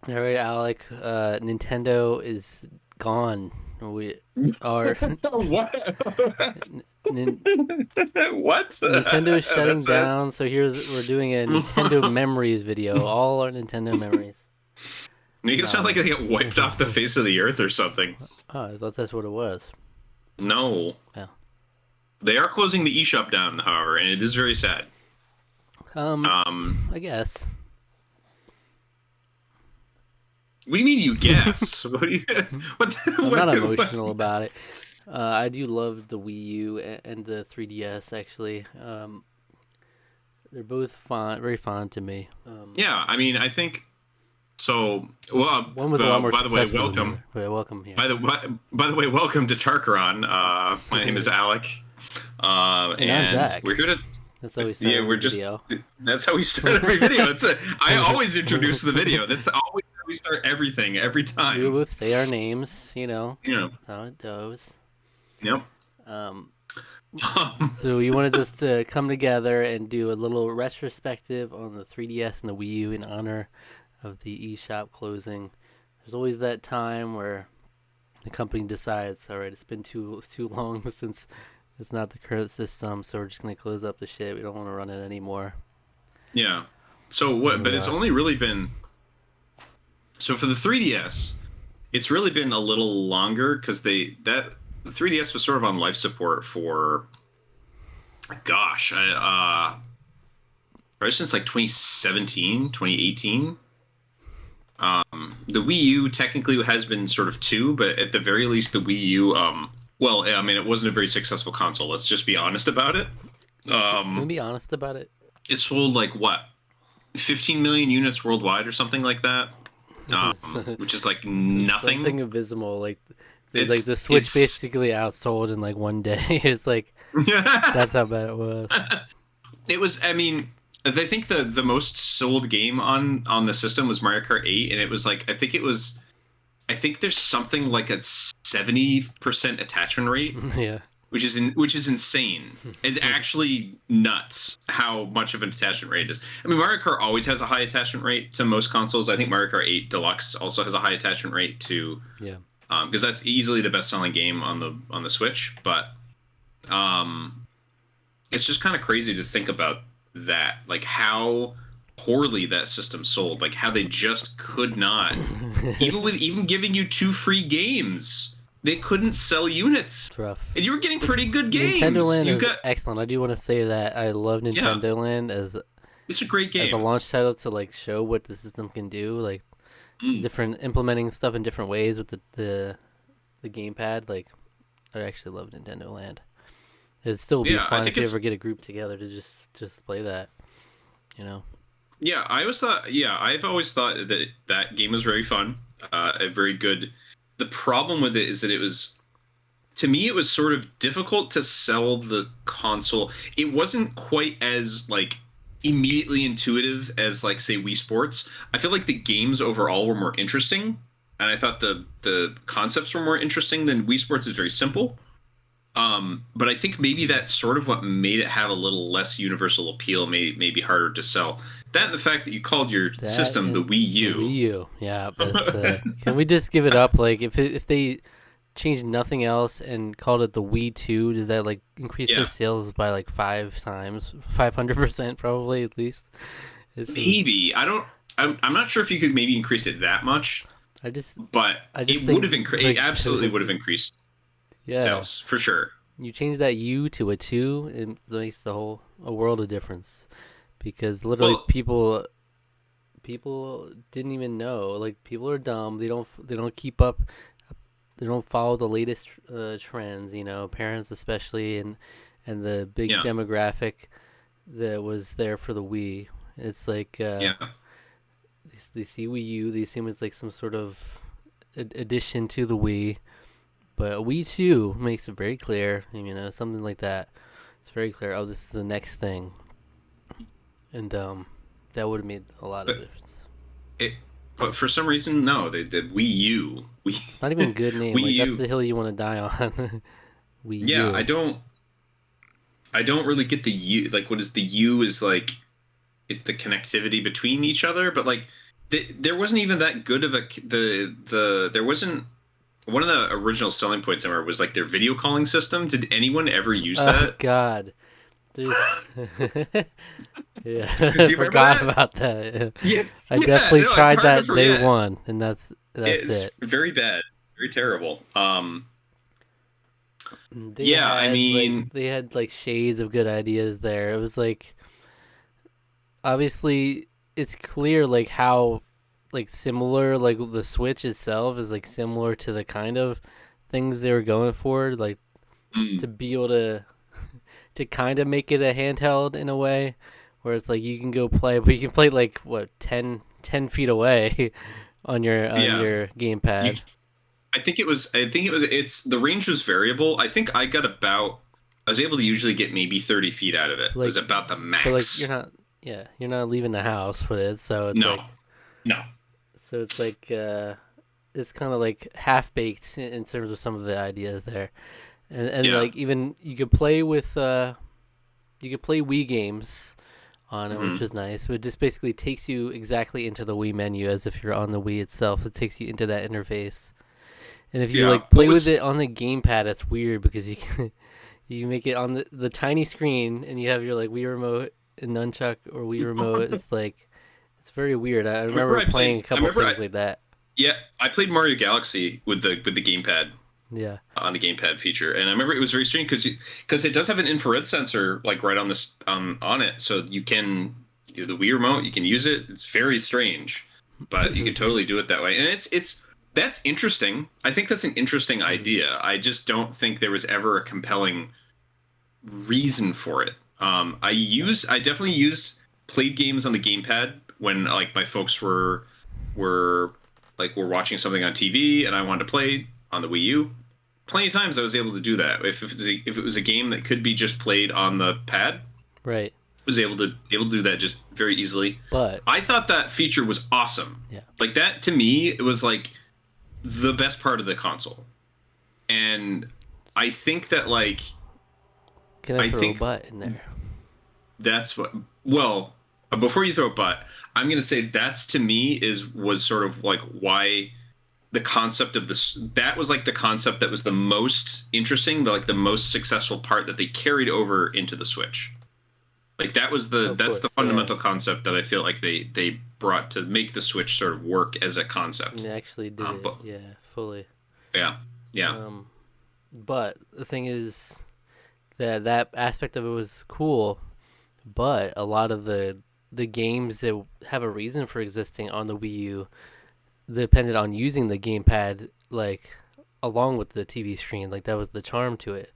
All right, Alec. Nintendo is gone. We are. What? Nin- What? Nintendo is shutting That's down. So we're doing a Nintendo memories video. All our Nintendo memories. Make it sound like Um. they get wiped off the face of the earth or something. Oh, I thought that's what it was. No, Yeah. they are closing the eShop down, however, and it is very sad. Um. Um, I guess. what do you mean you guess? What do you? What? I'm not What? emotional about it. I do love the Wii U and the 3DS. Actually, they're both fond, very fond to me. Yeah, I mean, I think so. Well, One was a lot more by the way, successful than the welcome. other. But welcome here. By the way, welcome to Tarqaron. My name is Alec, And I'm and Zach. we're here to. That's how we start Yeah, every we're just. video. That's how we start every video. I always introduce the video. That's always how we start everything every We time. both say our names, you know. You know. That's how it goes. Yep. Um, so we wanted us to come together and do a little retrospective on the 3DS and the Wii U in honor of the eShop closing. There's always that time where the company decides, all right, it's been too long since it's not the current system, so we're just gonna close up the shit. We don't want to run it anymore. Yeah. So And what? here But we it's are. only really been. So for the 3DS, it's really been a little longer because the 3DS was sort of on life support for. Gosh, right since like 2017, 2018. The Wii U technically has been sort of two, but at the very least, the Wii U, well, I mean, it wasn't a very successful console. Let's just be honest about it. Can we Um, be honest about it? it sold like what, 15 million units worldwide or something like that, which is like nothing. Something abysmal. Like It's the Switch it's basically outsold in like one day. It's like that's how bad it was. it was. I mean, I think the most sold game on the system was Mario Kart 8, and it was like I think there's something like a 70% attachment rate, Yeah. which is insane. It's actually nuts how much of an attachment rate it is. I mean, Mario Kart always has a high attachment rate to most consoles. I think Mario Kart 8 Deluxe also has a high attachment rate to Yeah. because that's easily the best selling game on the Switch. But it's just kind of crazy to think about that, like how poorly that system sold, like how they just could not, even giving you two free games, they couldn't sell units, It's rough. and you were getting pretty good Nintendo games. Land You is got excellent. I do want to say that I love yeah, Nintendo Land it's a great as a game. launch title to like show what the system can do, like Mm, different implementing stuff in different ways with the gamepad. Like I actually love Nintendo Land. It'd still be yeah, I fun think if you it's ever get a group together to just play that. You know. yeah. I've always thought that that game was very fun, a very good. The problem with it is that it was to me it was sort of difficult to sell the console. It wasn't quite as like immediately intuitive as like say Wii Sports. I feel like the games overall were more interesting, and I thought the concepts were more interesting than Wii Sports is very simple. But I think maybe that's sort of what made it have a little less universal appeal, maybe harder to sell. That and the fact that you called your That system the and Wii the U. Wii U, yeah. That's, can we just give it up? Like, if they changed nothing else and called it the Wii Two, does that like increase their Yeah, sales by like 5 times, 500% probably at least? This is maybe. I don't. I'm not sure if you could maybe increase it that much, I just but I just it would think have increased. It like absolutely would have increased yeah, sales for sure. you change that U to a two, it makes the whole a world of difference because literally Well, people didn't even know. Like people are dumb. They don't keep up. They don't follow the latest trends. You know, parents especially, and the big yeah, demographic that was there for the Wii. It's like yeah, they see Wii U. They assume it's like some sort of addition to the Wii. But Wii 2 makes it very clear. You know, something like that. It's very clear. Oh, this is the next thing, and that would have made a lot of but difference. it. But for some reason, no. The Wii U, It's not even a good name. Wii Like that's U. the hill you want to die on. Wii Yeah, U. I don't really get the U. Like, what is the U? Is like it's the connectivity between each other, but like there wasn't even that good of a there wasn't one of the original selling points I remember was like their video calling system. Did anyone ever use Oh that? God, there's yeah, Do I you remember forgot that? about that. Yeah, I yeah. definitely No, it's tried hard to that day forget. one, and that's It's it. very bad, very terrible. They Yeah, I had like mean, they had like shades of good ideas there. It was like obviously it's clear like how like similar like the Switch itself is like similar to the kind of things they were going for, like mm, to be able to kind of make it a handheld in a way where it's like you can go play, but you can play like what 10 feet away on yeah. your You, gamepad. I think it was. I think it was. It's the range was variable. I think I got about. I was able to usually get maybe 30 feet out of it. It was Like, about the but like you're max. not, yeah, you're not leaving the house with it, No, no. so it's like it's kind of like half baked in terms of some of the ideas there, and Yeah. like even you could play Wii games on it, which Hmm. is nice. But it just basically takes you exactly into the Wii menu as if you're on the Wii itself. It takes you into that interface. And if you Yeah. like What play with was? it on the gamepad, it's weird because you can you make it on the tiny screen and you have your like Wii remote and nunchuck or Wii remote. It's like it's very weird. I I remember remember I playing played. a I couple remember. things like that. Yeah, I played Mario Galaxy with the gamepad Yeah. on the gamepad feature, and I remember it was very strange because it does have an infrared sensor like right on this on it, so you can the Wii remote you can use it. It's very strange, but you can totally do it that way, and it's that's interesting. I think that's an interesting idea. I just don't think there was ever a compelling reason for it. I definitely used played games on the gamepad when like my folks were were watching something on TV and I wanted to play on the Wii U. Plenty of times I was able to do that. If it was a game that could be just played on the pad, I Right. was able to do that just very easily. But I thought that feature was awesome. yeah. Like that to me, it was like the best part of the console. And I think that like Can I I throw a think butt in there? that's what. Well, before you throw a butt, I'm gonna say that's to me is was sort of like why the concept of this that was like the concept that was the most interesting, like the most successful part that they carried over into the Switch. Like that was Oh, of that's the course. Yeah. fundamental concept that I feel like they brought to make the Switch sort of work as a And concept. they actually did it. But Yeah, fully. yeah, yeah, Um, but the thing is that that aspect of it was cool, but a lot of the games that have a reason for existing on the Wii U depended on using the gamepad like along with the TV screen. Like that was the charm to it.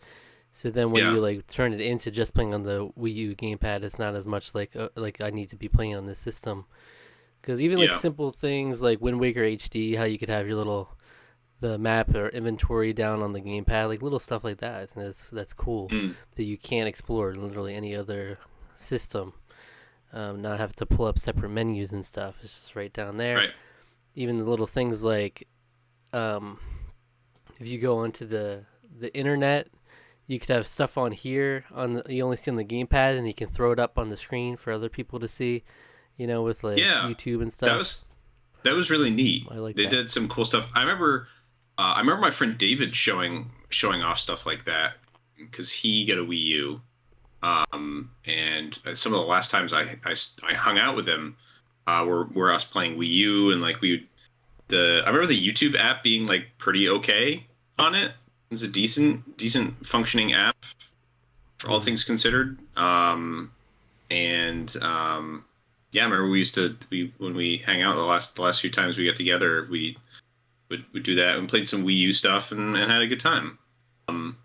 So then when yeah, you like turn it into just playing on the Wii U gamepad, it's not as much like I need to be playing on this system. Because even like yeah, simple things like Wind Waker HD, how you could have your little the map or inventory down on the gamepad, like little stuff like that. I think that's cool mm, that you can't explore in literally any other system. Not have to pull up separate menus and stuff. It's just right down there. right, Even the little things like um, if you go onto the internet, you could have stuff on here on the, you only see on the gamepad, and you can throw it up on the screen for other people to see. You know, with like yeah. YouTube and That stuff. was that was really neat. I like They that. did some cool stuff. I remember my friend David showing off stuff like that because he got a Wii U. And some of the last times I hung out with him were us playing Wii U and like we the I remember the YouTube app being like pretty okay on it. It was a decent functioning app for all Mm. things considered. And yeah, I remember we when we hang out the last few times we got together we would do that and played some Wii U stuff and had a good time. Um,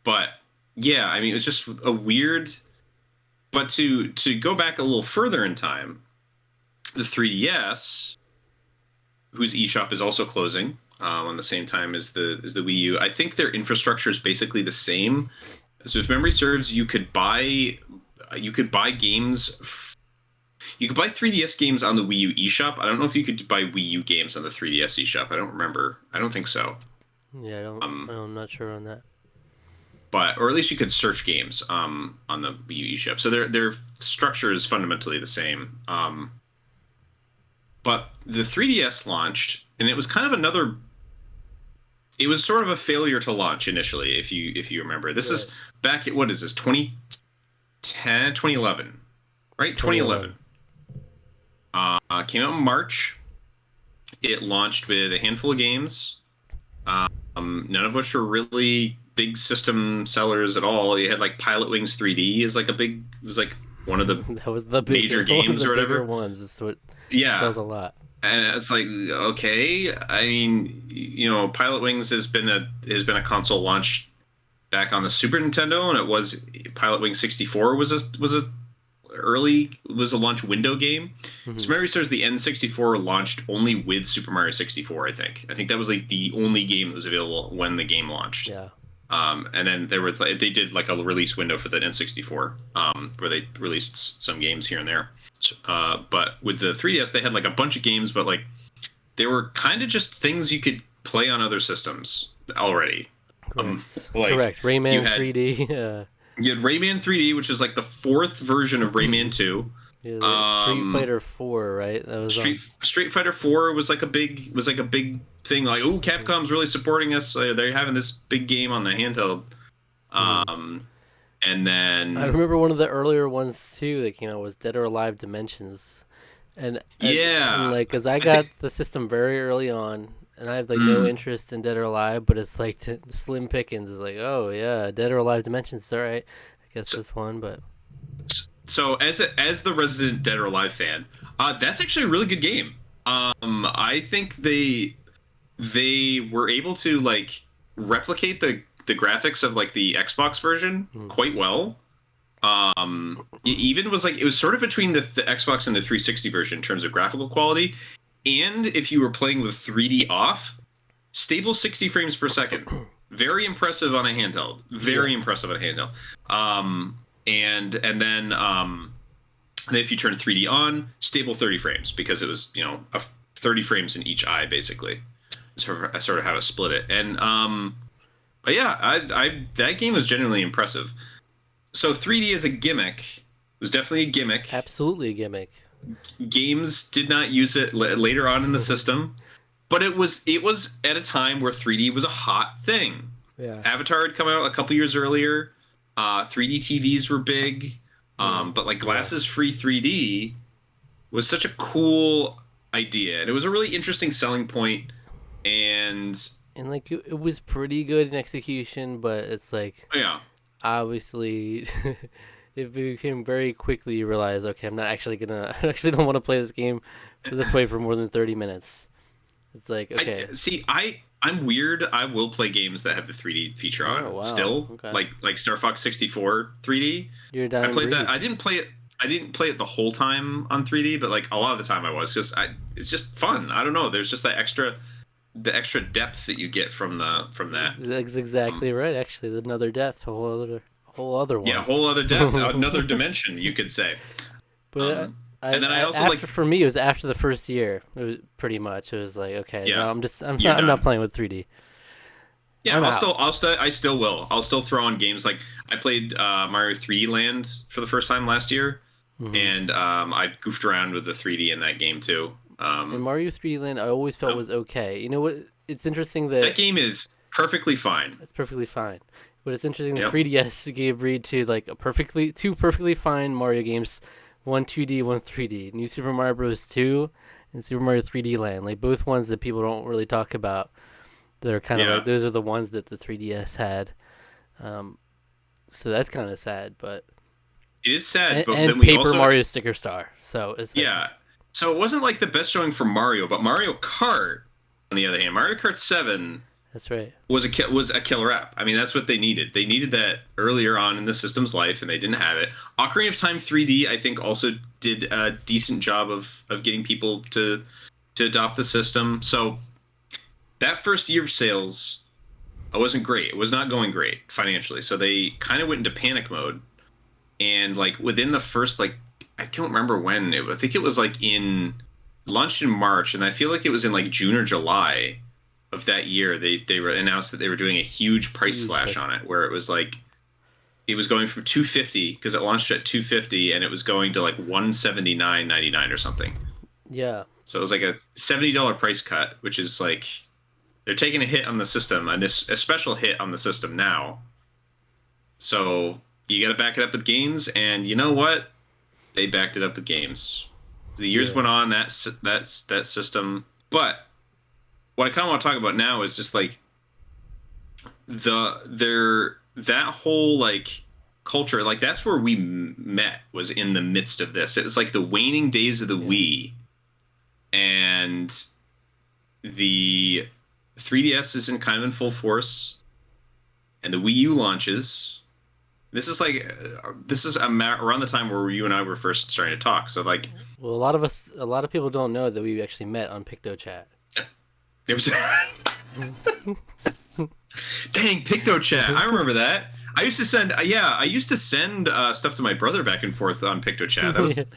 but yeah, I mean it was just a weird. But to go back a little further in time, the 3DS, whose eShop is also closing on the same time as the Wii U, I think their infrastructure is basically the same. So if memory serves, you could buy games. You could buy 3DS games on the Wii U eShop. I don't know if you could buy Wii U games on the 3DS eShop. I don't remember. I don't think so. Yeah, Um, I'm not sure on that. but or at least you could search games on the Wii U eShop. So their structure is fundamentally the same. But the 3DS launched, and it was kind of another. It was sort of a failure to launch initially, if you remember. This Right. is back at what is this 2010, 2011, right? 2011. 2011. Came out in March. It launched with a handful of games, none of which were really big system sellers at all. You had like Pilot Wings 3D is like a big, it was like one of the That was the major bigger, one of games the or bigger whatever. ones. It's what Yeah, sells a lot. and it's like okay. I mean, Pilot Wings has been a console launch back on the Super Nintendo, and it was Pilot Wings 64 was a launch window game. Hmm. So memory serves, the N64 launched only with Super Mario 64. I think that was like the only game that was available when the game launched. Yeah. And then they did like a release window for the N64, where they released some games here and there. But with the 3DS, they had like a bunch of games, but like they were kind of just things you could play on other systems already. Like Correct. Rayman had 3D. you had Rayman 3D, which is like the fourth version of Rayman 2. Yeah, Street Fighter 4, right? That was Street Fighter 4 was like a big thing. Like, oh, Capcom's really supporting us. They're having this big game on the handheld. And then I remember one of the earlier ones too that came out was Dead or Alive Dimensions, and like, cause I got the system very early on, and I have like no interest in Dead or Alive, but it's like slim pickings. Is like, oh yeah, Dead or Alive Dimensions, all right. I guess this one, but so as the resident Dead or Alive fan, that's actually a really good game. I think they were able to like replicate the graphics of like the Xbox version quite well. It even was like it was sort of between the Xbox and the 360 version in terms of graphical quality, and if you were playing with 3D off, stable 60 frames per second. Very impressive on a handheld. Very impressive on a handheld. And then if you turn 3D on, stable 30 frames because it was 30 frames in each eye basically. I sort of how to split it. And but yeah, I that game was genuinely impressive. So 3D as a gimmick was definitely a gimmick. absolutely a gimmick. Games did not use it later on in the system, but it was at a time where 3D was a hot thing. Yeah. Avatar had come out a couple years earlier. 3D TVs were big, but like glasses-free 3D was such a cool idea, and it was a really interesting selling point. And like it was pretty good in execution, but it's like obviously it became very quickly you realize, okay, I actually don't want to play this game this way for more than 30 minutes. It's like, okay. I'm weird. I will play games that have the 3D feature on still. Okay. Like Star Fox 64 3D. You're down. I played that. I didn't play it the whole time on 3D, but like a lot of the time I was, because it's just fun. I don't know. There's just the extra depth that you get from that. That's exactly right. Actually, there's another depth, a whole other one. Yeah, a whole other depth, another dimension, you could say. But and then I also for me, it was after the first year. It was pretty much. It was like, okay, no, I'm not playing with 3D. Yeah, I still will. I'll still throw on games like I played Mario 3D Land for the first time last year, and I goofed around with the 3D in that game too. And Mario 3D Land, I always felt was okay. You know what? It's interesting that game is perfectly fine. It's perfectly fine. But it's interesting that 3DS gave breed to like two perfectly fine Mario games, one 2D, one 3D. New Super Mario Bros. 2 and Super Mario 3D Land, like both ones that people don't really talk about. They're kind of like, those are the ones that the 3DS had. So that's kind of sad, but it is sad. But and then we Paper also Mario Sticker Star. So it's like, So it wasn't like the best showing for Mario, but Mario Kart, on the other hand, Mario Kart 7. That's right. Was a killer app. I mean, that's what they needed. They needed that earlier on in the system's life, and they didn't have it. Ocarina of Time 3D, I think, also did a decent job of getting people to adopt the system. So that first year of sales, it wasn't great. It was not going great financially. So they kind of went into panic mode, and like within the first I can't remember when. I think it was like launched in March, and I feel like it was in like June or July of that year, they announced that they were doing a huge price slash on it, where it was like it was going from $250 because it launched at $250, and it was going to like $179.99 or something. Yeah. So it was like a $70 price cut, which is like they're taking a hit on the system, and a special hit on the system now. So you got to back it up with games, and you know what? They backed it up with games. The years Yeah. went on, that system. But what I kind of want to talk about now is just like that whole like culture, like that's where we met, was in the midst of this. It was like the waning days of the Yeah. Wii, and the 3DS is in kind of in full force, and the Wii U launches. This is around the time where you and I were first starting to talk. So like, Well, a lot of people don't know that we actually met on PictoChat. it was dang PictoChat. I remember that. I used to send stuff to my brother back and forth on PictoChat.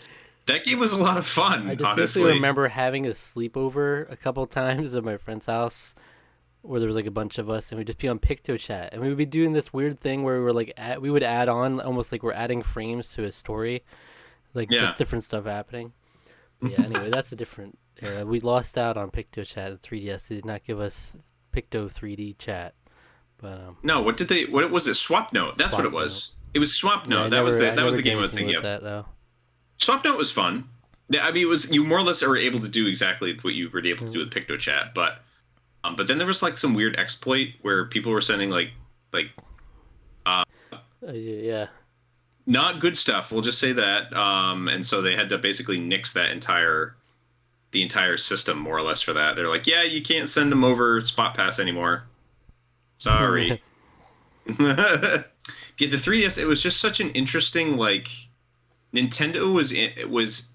That game was a lot of fun. I distinctly Honestly, remember having a sleepover a couple times at my friend's house where there was like a bunch of us and we'd just be on PictoChat and we would be doing this weird thing where we were like we would add on almost like we're adding frames to a story, like yeah. just different stuff happening. But yeah, anyway, that's a different era. We lost out on PictoChat and 3DS. They did not give us Picto 3D chat. But No, what did they? What was it? Swap Note. That's what it Swap was. It was Swap yeah, Note. That was the did game I was anything thinking with of. that though. Swap Note was fun. Yeah, I mean, it was, you more or less were able to do exactly what you were able to do with PictoChat, but then there was like some weird exploit where people were sending like Yeah. not good stuff. We'll just say that. And so they had to basically nix the entire system more or less for that. They're like, yeah, you can't send them over Spot Pass anymore. Sorry. Yeah, the 3DS, it was just such an interesting, like, Nintendo was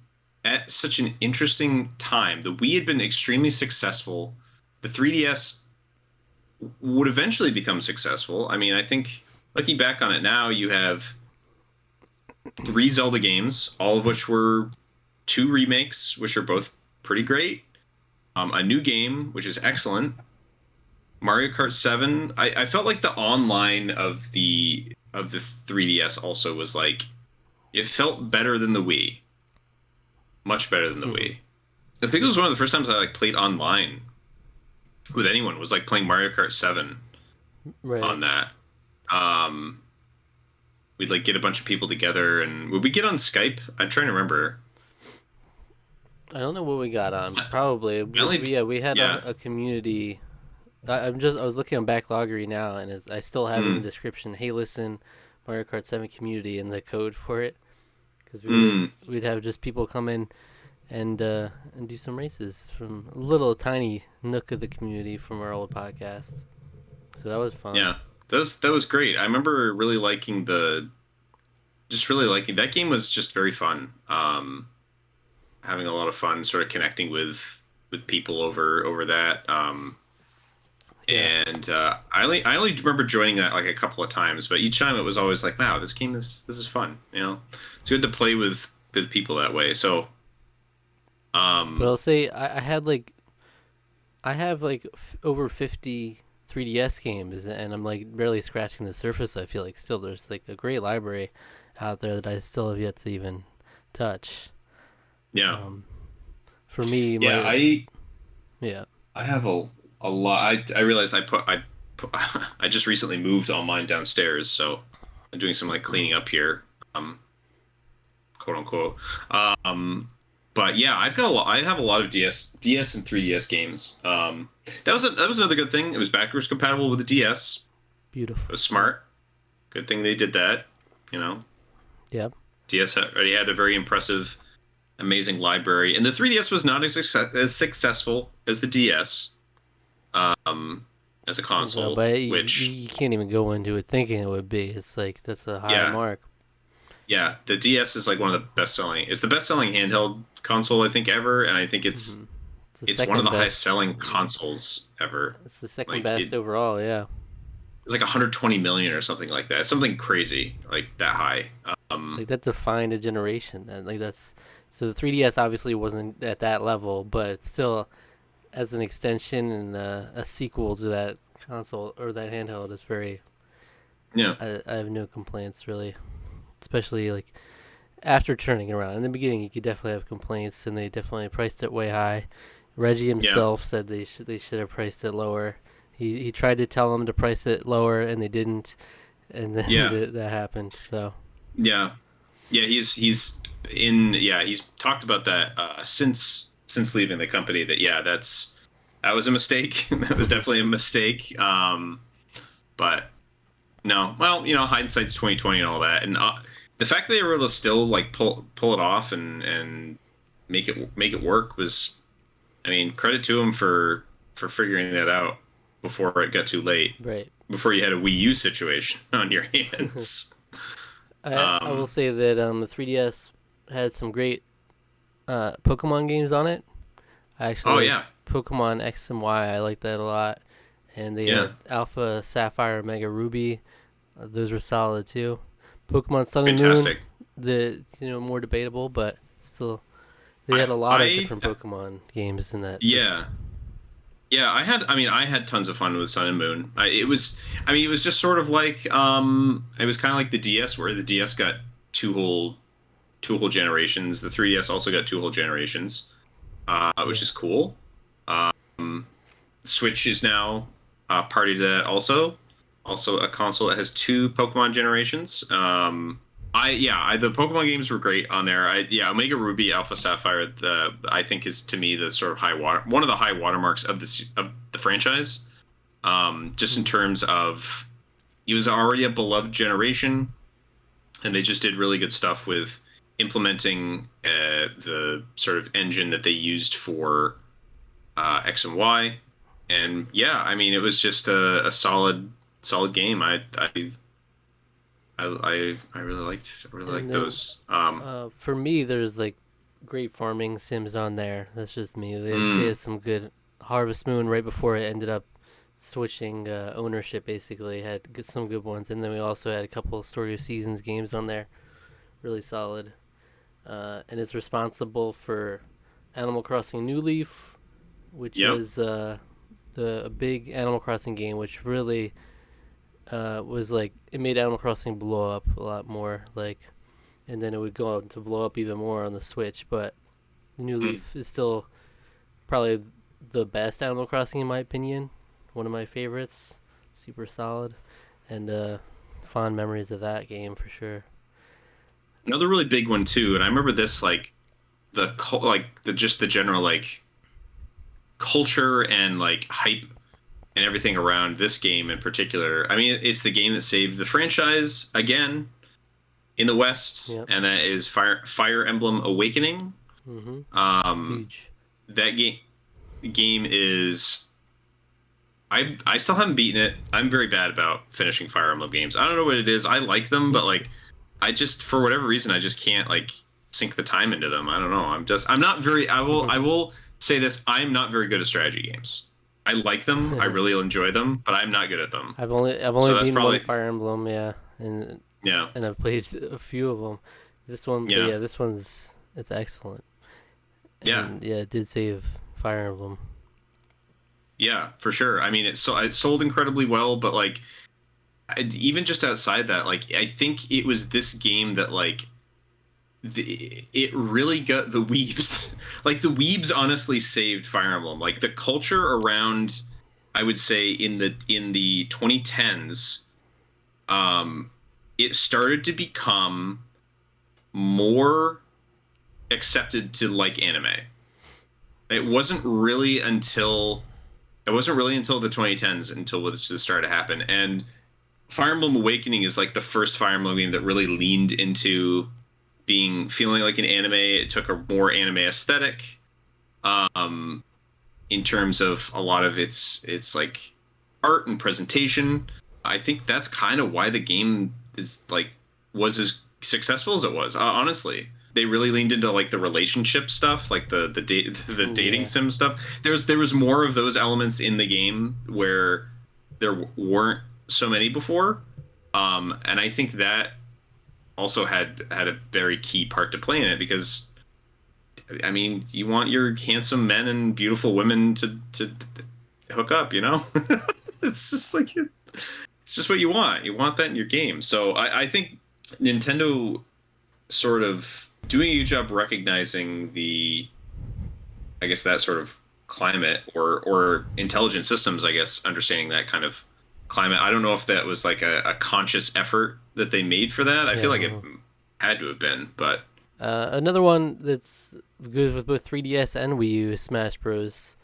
at such an interesting time. The Wii had been extremely successful. The 3DS would eventually become successful. I mean, I think looking back on it now, you have 3 Zelda games, all of which were 2 remakes, which are both pretty great. A new game, which is excellent. Mario Kart 7. I felt like the online of the 3DS also was like, it felt better than the Wii. Much better than the Wii. I think it was one of the first times I like played online with anyone, was like playing Mario Kart 7 Right. on that. We'd like get a bunch of people together, and would we get on Skype? I'm trying to remember. I don't know what we got on. Probably. We had yeah. a community. I was looking on Backloggery now, and I still have in the description, hey, listen, Mario Kart 7 community, and the code for it. Because we'd have just people come in and do some races from a little tiny nook of the community from our old podcast. So that was fun. Yeah, that was great. I remember really liking that game. Was just very fun. Having a lot of fun, sort of connecting with people over that. Yeah. And I only remember joining that like a couple of times, but each time it was always like, wow, this is fun. You know, it's good to play with people that way. So, But I'll say I have like over 50 3DS games, and I'm like barely scratching the surface. I feel like still there's like a great library out there that I still have yet to even touch. yeah, For me, I have a lot. I realized I just recently moved all mine downstairs, so I'm doing some like cleaning up here, quote unquote. But yeah, I have a lot of DS and 3DS games. That was another good thing. It was backwards compatible with the DS. beautiful. It was smart. Good thing they did that. You know, Yep. DS already had a very impressive, amazing library, and the 3DS was not as successful as the DS. As a console, No, but which you can't even go into it thinking it would be. It's like that's a high mark. Yeah, the DS is like one of the best selling. It's the best selling handheld console I think ever, and I think it's one of the highest selling consoles ever. It's the second Like, best overall. Yeah. It's like 120 million or something like that. Something crazy like that high. Like that defined a generation. So the 3DS obviously wasn't at that level, but it's still as an extension and a sequel to that console or that handheld is very. Yeah. I have no complaints really, especially like after turning it around. In the beginning, you could definitely have complaints, and they definitely priced it way high. Reggie Yeah, himself said they should have priced it lower. He tried to tell them to price it lower, and they didn't, and then yeah, that happened. So yeah, yeah. He's talked about that since leaving the company. That yeah, that was a mistake. That was definitely a mistake. But no, well, hindsight's 2020 and all that, and the fact that they were able to still like pull it off and make it work was, I mean, credit to them for figuring that out before it got too late, right. before you had a Wii U situation on your hands. I will say that the 3DS had some great Pokemon games on it. I Oh actually like yeah, Pokemon X and Y. I like that a lot. And they yeah, had Alpha, Sapphire, Mega Ruby. Those were solid too. Pokemon Sun and Moon, fantastic. the more debatable, but still they I had a lot of I different Pokemon games in that yeah. system. Yeah, I had tons of fun with Sun and Moon. It was just sort of like, it was kind of like the DS, where the DS got two whole generations. The 3DS also got two whole generations, which Yeah. is cool. Um, Switch is now party to that also. Also a console that has two Pokemon generations. The Pokemon games were great on there. Omega Ruby, Alpha Sapphire, I think is, to me, the sort of one of the high watermarks of the franchise. Just in Mm. terms of, it was already a beloved generation, and they just did really good stuff with implementing the sort of engine that they used for X and Y. And yeah, I mean, it was just a solid game. I really And liked then those. for me, there's like great farming sims on there. That's just me. They Mm, had some good Harvest Moon right before it ended up switching ownership. Basically, had some good ones, and then we also had a couple of Story of Seasons games on there. Really solid. And it's responsible for Animal Crossing New Leaf, which yep. was the big Animal Crossing game, which really was like it made Animal Crossing blow up a lot more. Like, and then it would go on to blow up even more on the Switch. But New Mm. Leaf is still probably the best Animal Crossing in my opinion. One of my favorites. Super solid, and fond memories of that game for sure. Another really big one too, and I remember this, like the just the general like culture and like hype and everything around this game in particular. I mean, it's the game that saved the franchise again in the West, Yep. and that is Fire Emblem Awakening. Mhm. Um, Huge. that game is, I still haven't beaten it. I'm very bad about finishing Fire Emblem games. I don't know what it is. I like them, Me but too. like, I just, for whatever reason, I just can't like sink the time into them. I don't know. I'm not very. I will say this. I'm not very good at strategy games. I like them. I really enjoy them, but I'm not good at them. I've only So that's been one probably, Fire Emblem, yeah, and yeah, I've played a few of them. This one, but yeah, yeah, this one's it's excellent, yeah, and yeah, it did save Fire Emblem. yeah, for sure. I mean, it sold incredibly well, but like, even just outside that, like, I think it was this game that like it really got the weebs. Like, the weebs honestly saved Fire Emblem. Like, the culture around, I would say, in the 2010s, um, it started to become more accepted to like anime. It wasn't really until the 2010s until this started to happen. And Fire Emblem Awakening is like the first Fire Emblem game that really leaned into feeling like an anime. It took a more anime aesthetic, um, in terms of a lot of its like art and presentation. I think that's kind of why the game is like was as successful as it was. Honestly, they really leaned into like the relationship stuff, like the dating Yeah, sim stuff. There was more of those elements in the game where there weren't so many before. And I think that also had a very key part to play in it, because I mean, you want your handsome men and beautiful women to hook up, you know? It's just like, it's just what you want. You want that in your game. So I think Nintendo sort of doing a good job recognizing the, I guess, that sort of climate or intelligent systems, I guess, understanding that kind of climate. I don't know if that was like a conscious effort that they made for that. I feel like it Yeah. had to have been, but Another one that's good with both 3DS and Wii U is Smash Bros.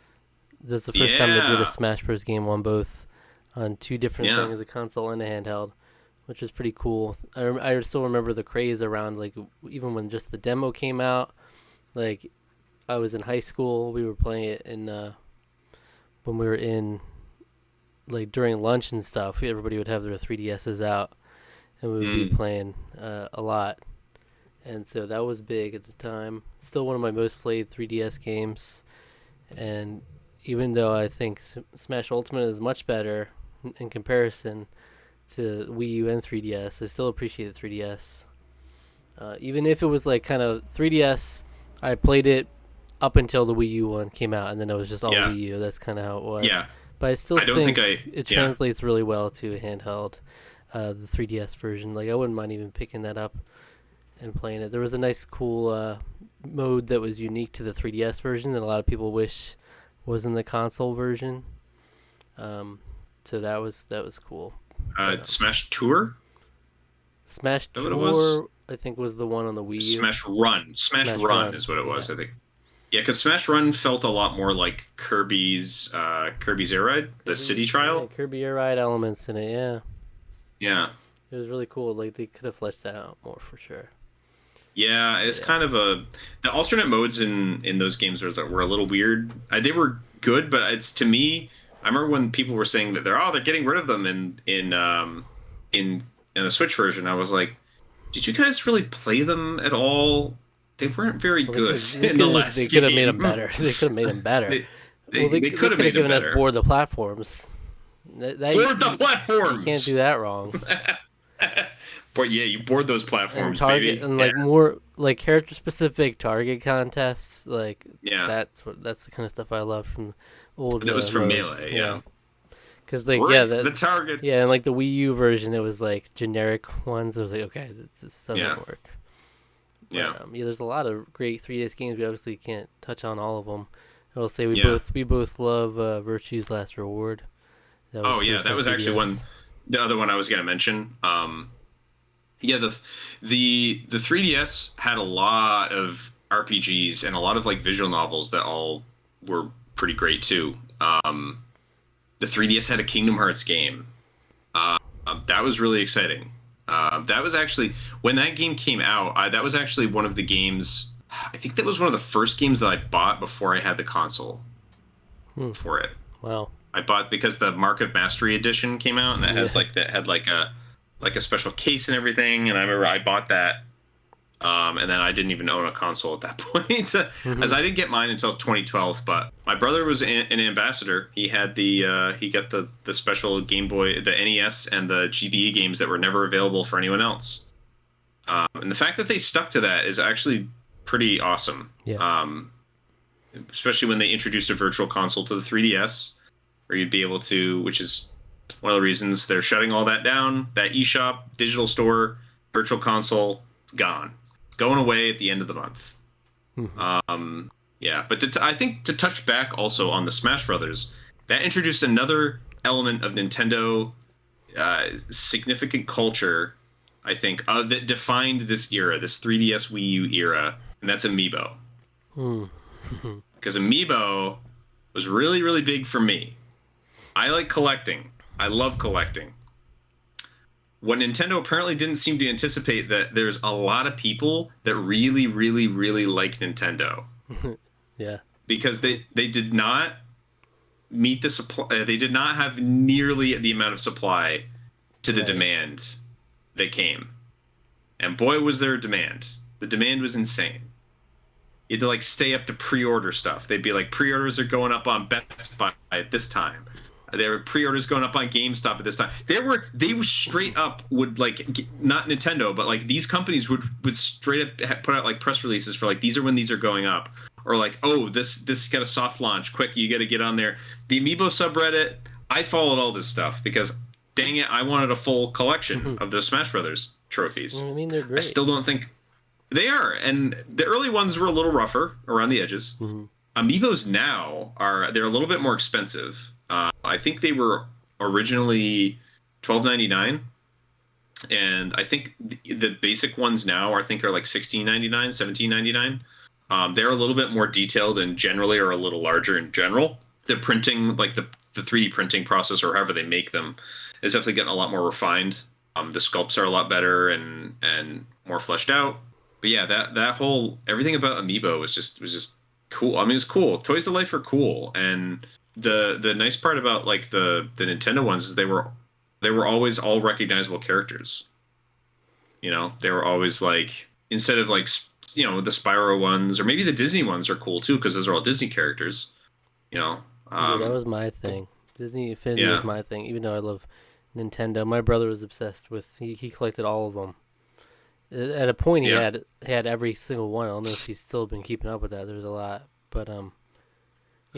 That's the first time they did a yeah, Smash Bros. Game on both, on two different yeah. things, a console and a handheld, which is pretty cool. I still remember the craze around, like, even when just the demo came out. Like, I was in high school, we were playing it when we were in, like, during lunch and stuff. Everybody would have their 3DSs out, and we would be Mm. playing a lot. And so that was big at the time. Still one of my most played 3DS games. And even though I think Smash Ultimate is much better in comparison to Wii U and 3DS, I still appreciate the 3DS. Even if it was like kind of 3DS, I played it up until the Wii U one came out, and then it was just all Yeah, Wii U. That's kind of how it was. yeah. But I still I don't think think I. it Yeah. translates really well to a handheld, the 3DS version. Like, I wouldn't mind even picking that up and playing it. There was a nice, cool mode that was unique to the 3DS version that a lot of people wish was in the console version. So that was cool. But Smash Tour. Smash Is that what it was? Tour, I think, was the one on the Wii U. Smash Run. Smash Smash Run Run, is what it yeah. was, I think. Yeah, because Smash Run felt a lot more like Kirby's Air Ride, the city Yeah, trial. Kirby Air Ride elements in it. Yeah, Yeah, it was really cool. Like, they could have fleshed that out more for sure. yeah. But It's yeah, kind of the alternate modes in those games were a little weird. They were good, but it's to me. I remember when people were saying that they're getting rid of them in in the Switch version. I was like, did you guys really play them at all? They weren't very well, good in the they last could have made them game. better. They could have made them better. they, Well, they they could have could have made them given us better. Board the Platforms. Board the You can't platforms. do that wrong. But yeah, you board those And platforms, target, baby. and Yeah, like more like character specific target contests. Like, yeah. that's the kind of stuff I love from old That was from modes. Melee. Yeah, Yeah, because like, yeah, break that, the target. yeah, and like the Wii U version, it was like generic ones. It was like, okay, this Yeah, doesn't work. yeah, But yeah, there's a lot of great 3DS games. We obviously can't touch on all of them. I will say yeah. we both love Virtue's Last Reward. That was Oh yeah, first that on was actually 3DS. the other one I was gonna mention. Yeah, the 3DS had a lot of RPGs and a lot of like visual novels that all were pretty great too. The 3DS had a Kingdom Hearts game. That was really exciting. That was actually when that game came out. That was actually one of the games. I think that was one of the first games that I bought before I had the console Hmm. for it. Wow. I bought because the Mark of Mastery edition came out, and that has Yeah. that had like a special case and everything. And I remember I bought that, and then I didn't even own a console at that point, as I didn't get mine until 2012. But my brother was an ambassador. He had he got the special Game Boy, the NES, and the GBE games that were never available for anyone else. And the fact that they stuck to that is actually pretty awesome. Yeah. Especially when they introduced a virtual console to the 3DS, where you'd be able to, which is one of the reasons they're shutting all that down. That eShop, digital store, virtual console, gone. It's going away at the end of the month. Yeah, but I think to touch back also on the Smash Brothers, that introduced another element of Nintendo significant culture, I think, that defined this era, this 3DS Wii U era, and that's Amiibo. Because Amiibo was really, really big for me. I like collecting. I love collecting. What Nintendo apparently didn't seem to anticipate that there's a lot of people that really, really, really like Nintendo Yeah. because they did not meet the supply. They did not have nearly the amount of supply to the Right. demand that came, and boy was there a demand. The demand was insane. You had to like stay up to pre-order stuff. They'd be like pre-orders are going up on Best Buy at this time. There were pre-orders going up on GameStop at this time. They were straight up would like not Nintendo, but like these companies would straight up put out like press releases for like these are when these are going up, or like oh this got a soft launch, quick you got to get on there. The Amiibo subreddit, I followed all this stuff because dang it, I wanted a full collection of the Smash Brothers trophies. I mean, they're I great. still don't think They are, and the early ones were a little rougher around the edges. Mm-hmm. Amiibos now they're a little bit more expensive. I think they were originally 12.99, and I think the basic ones now I think are like 16.99, 17.99. They're a little bit more detailed and generally are a little larger in general. The printing, like the 3D printing process or however they make them, is definitely getting a lot more refined. The sculpts are a lot better and more fleshed out. But yeah, that whole everything about Amiibo was just cool. I mean, it's cool. Toys to Life are cool, and the nice part about like the Nintendo ones is they were always all recognizable characters. You know, they were always like instead of like the Spyro ones or maybe the Disney ones are cool too because those are all Disney characters. You know, Yeah, that was my thing. Disney Infinity yeah, was my thing. Even though I love Nintendo, my brother was obsessed with. He collected all of them. At a point, yeah. he had every single one. I don't know if he's still been keeping up with that. There's a lot, but you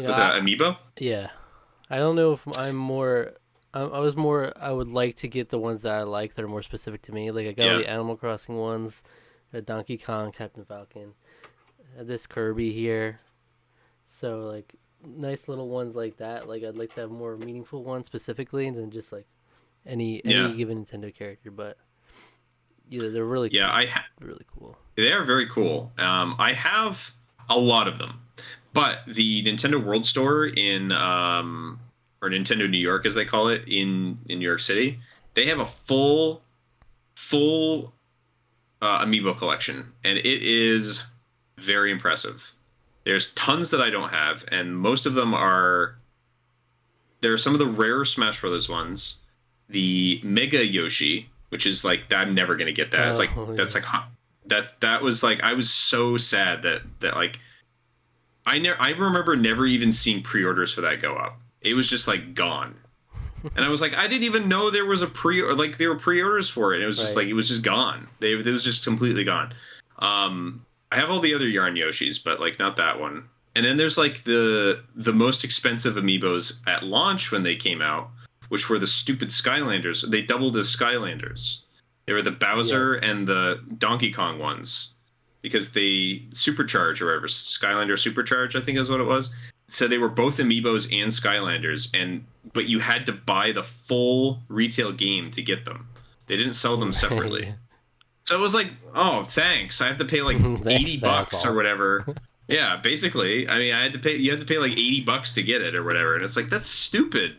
know, With the Amiibo, yeah, I don't know if I'm more. I was more. I would like to get the ones that I like that are more specific to me. Like I got all yeah, the Animal Crossing ones, Donkey Kong, Captain Falcon, this Kirby here. So like nice little ones like that. Like I'd like to have more meaningful ones specifically than just like yeah, any given Nintendo character. But yeah, they're really yeah. cool. Really cool. They are very cool. I have a lot of them, but the Nintendo World Store in or Nintendo New York, as they call it, in New York City, they have a full amiibo collection, and it is very impressive. There's tons that I don't have, and most of them are. There are some of the rare Smash Brothers ones. The Mega Yoshi, which is like I'm never gonna get that. It's like Oh that's yeah. like that was like I was so sad that like I remember never even seeing pre-orders for that go up. It was just like gone. And I was like, I didn't even know there was a pre or like there were pre-orders for it. It was just Right. like it was just gone. It was just completely gone. I have all the other Yarn Yoshis, but like not that one. And then there's like the most expensive amiibos at launch when they came out, which were the stupid Skylanders. They doubled as Skylanders. They were the Bowser Yes. and the Donkey Kong ones because they supercharge or whatever. Skylander Supercharge, I think is what it was. So they were both amiibos and Skylanders, and but you had to buy the full retail game to get them. They didn't sell them separately. Right. So it was like, oh, thanks. I have to pay like Thanks, 80 bucks or asshole. whatever. Yeah, basically. I mean, I had to pay. You had to pay like 80 bucks to get it or whatever, and it's like that's stupid.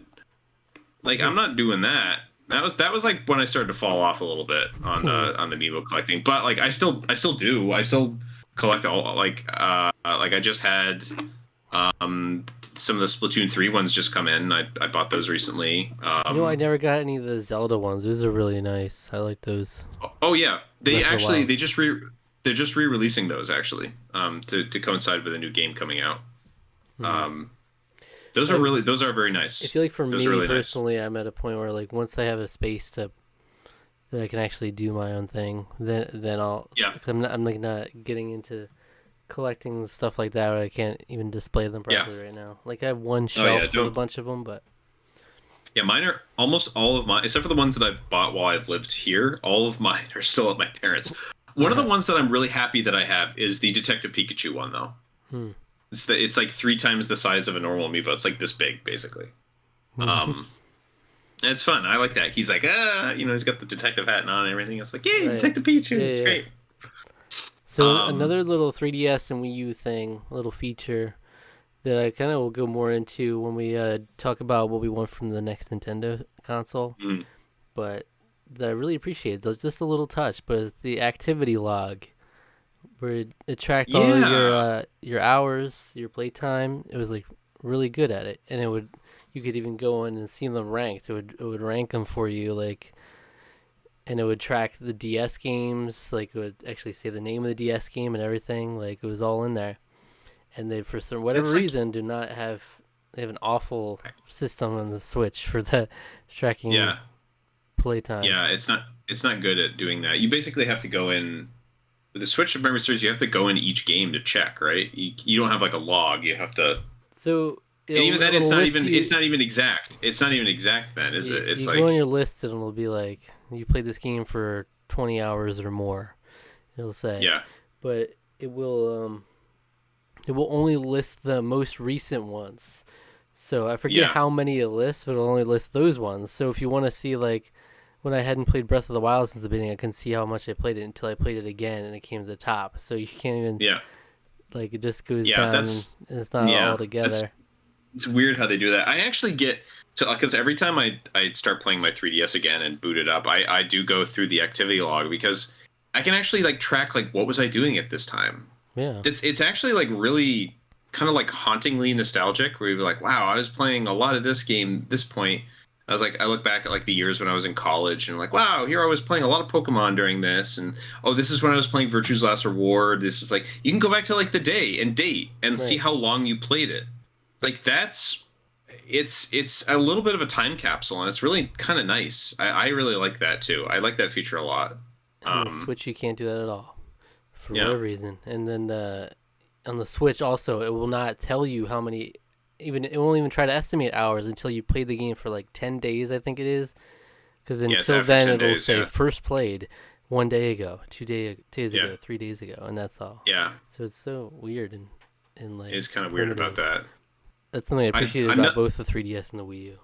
Like I'm not doing that. That was like when I started to fall off a little bit on the Amiibo collecting. But like I still do. I still collect all like I just had some of the Splatoon 3 ones just come in. I bought those recently. You know, I never got any of the Zelda ones. Those are really nice. I like those. Oh yeah, they Breath of the actually Wild. they're just re-releasing those actually to coincide with a new game coming out. Hmm. Um, those are I, really those are very I nice. feel like for Those are me really nice. personally, I'm at a point where like once I have a space to that I can actually do my own thing, then I'll. Yeah, I'm like not getting into collecting stuff like that where I can't even display them yeah. properly right now. Like I have one Oh yeah, shelf with a don't. bunch of them, but Yeah, mine are almost all of mine, except for the ones that I've bought while I've lived here. All of mine are still at my parents'. One of the ones that I'm really happy that I have is the Detective Pikachu one, though. hmm. It's like 3 times the size of a normal amiibo. It's like this big, basically. Um, and it's fun. I like that. He's like, he's got the detective hat on and everything. It's like, yeah, Right. Detective Pikachu. Yeah, It's yeah. great. So Um, another little 3DS and Wii U thing, a little feature that I kind of will go more into when we talk about what we want from the next Nintendo console. mm, But that I really appreciate. It's just a little touch, but it's the activity log where it tracked all yeah, your hours, your playtime. It was like really good at it, and it would you could even go in and see them ranked. It would rank them for you like, and it would track the DS games. Like it would actually say the name of the DS game and everything. Like it was all in there. And they for some whatever it's like, reason do not have they have an awful system on the Switch for the tracking yeah, playtime. yeah. It's not good at doing that. You basically have to go in with the Switch memory stores. You have to go in each game to check, right? You don't have like a log. You have to, So and even then, it'll list you. it's not even exact. It's not even exact. Then is it? It's You go on like, your list and it'll be like you played this game for 20 hours or more. It'll say, yeah, but it will only list the most recent ones. So I forget Yeah. how many it lists, but it'll only list those ones. So if you want to see like when I hadn't played Breath of the Wild since the beginning, I couldn't see how much I played it until I played it again and it came to the top. So you can't even Yeah. like it just goes Yeah. down That's and it's not all yeah. That's together. it's weird how they do that. I actually get so because every time I start playing my 3DS again and boot it up, I do go through the activity log because I can actually like track like what was I doing at this time. Yeah. It's actually like really kind of like hauntingly nostalgic where you're like, wow, I was playing a lot of this game this point. I was like, I look back at like the years when I was in college and like, wow, here I was playing a lot of Pokemon during this, and oh, this is when I was playing Virtue's Last Reward. This is like you can go back to like the day and date and see Right. how long you played it. Like that's it's a little bit of a time capsule and it's really kind of nice. I really like that too. I like that feature a lot. And the Um, Switch you can't do that at all for yeah. whatever reason. And then on the Switch also it will not tell you how many even it won't even try to estimate hours until you play the game for like 10 days I think it is because Yeah, it's until after then 10 it'll days, say yeah. first played 1 day ago, days Yeah. ago, 3 days ago, and that's all. Yeah. So it's so weird and like It's kind of weird about primitive. that. That's something I I appreciated I'm about not both the 3DS and the Wii U.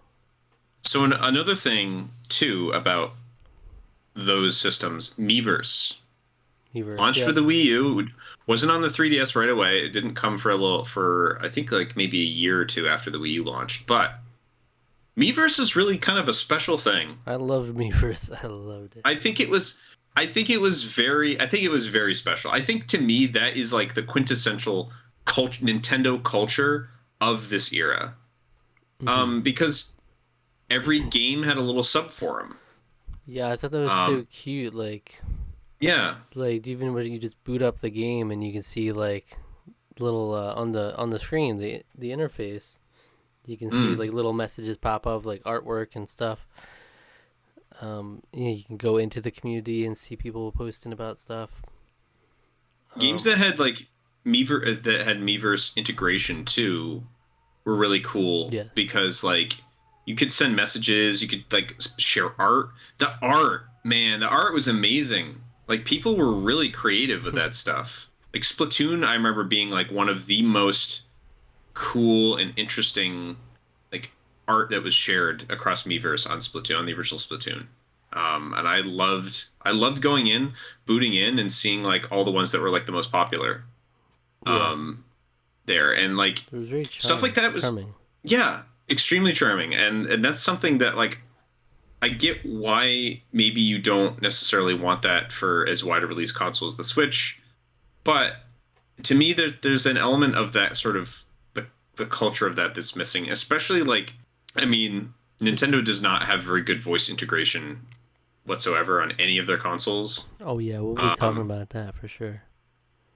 so another thing too about those systems, Miiverse Miiverse, launched for yep. the Wii U, wasn't on the 3DS right away. It didn't come for a little for I think like maybe a year or two after the Wii U launched. But Miiverse is really kind of a special thing. I loved Miiverse. I loved it. I think it was I think it was very special. I think to me that is like the quintessential Nintendo culture of this era. Hmm. Because every game had a little sub forum. Yeah, I thought that was so Um, cute. yeah. Like even when you just boot up the game and you can see like little on the screen the interface, you can see Mm. like little messages pop up like artwork and stuff. You can go into the community and see people posting about stuff. Games Um, that had like that had Miiverse integration too were really cool yes. because like you could send messages, you could like share art. The art, man, the art was amazing. Like people were really creative with that stuff. Like Splatoon, I remember being like one of the most cool and interesting like art that was shared across Miiverse on Splatoon, on the original Splatoon. And I loved going in, booting in, and seeing like all the ones that were like the most popular Yeah. um, there, and like It was very stuff like that was charming. yeah, extremely charming, and that's something that like I get why maybe you don't necessarily want that for as wide a release console as the Switch, but to me there's an element of that sort of the culture of that that's missing, especially like I mean Nintendo does not have very good voice integration whatsoever on any of their consoles. Oh yeah, we'll be talking Um, about that for sure.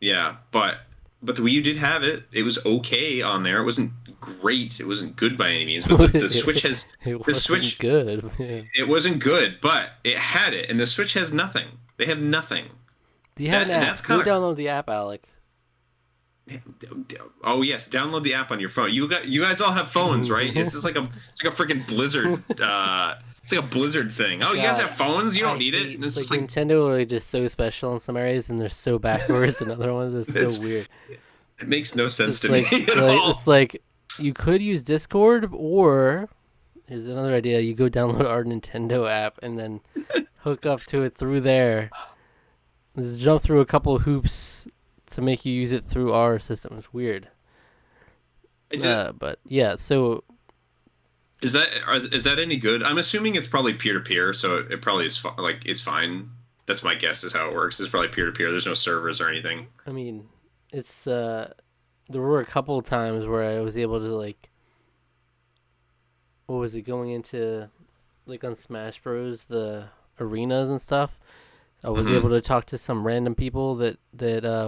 yeah, but the Wii U did have it. It was okay on there. It wasn't great. It wasn't good by any means. But the Switch has It the wasn't Switch. good. Yeah. It wasn't good, but it had it, and the Switch has nothing. They have nothing. Do you have an That and app? that's Go kind download the app, Alec. of. Oh yes, download the app on your phone. You guys all have phones, right? It's like a freaking Blizzard. It's like a Blizzard thing. Oh, you guys God, have phones? You I don't need it. hate And it's like just like Nintendo are just so special in some areas, and they're so backwards in other ones. It's so it's weird. it makes no sense It's to me at it's all. like you could use Discord, or here's another idea: you go download our Nintendo app and then hook up to it through there. Just jump through a couple of hoops to make you use it through our system. It's weird. I just, But yeah, so is that any good? I'm assuming it's probably peer to peer, so it probably is like it's fine. That's my guess is how it works. It's probably peer to peer. There's no servers or anything. I mean, it's there were a couple of times where I was able to like, what was it, going into like on Smash Bros the arenas and stuff. I was able Hmm. to talk to some random people that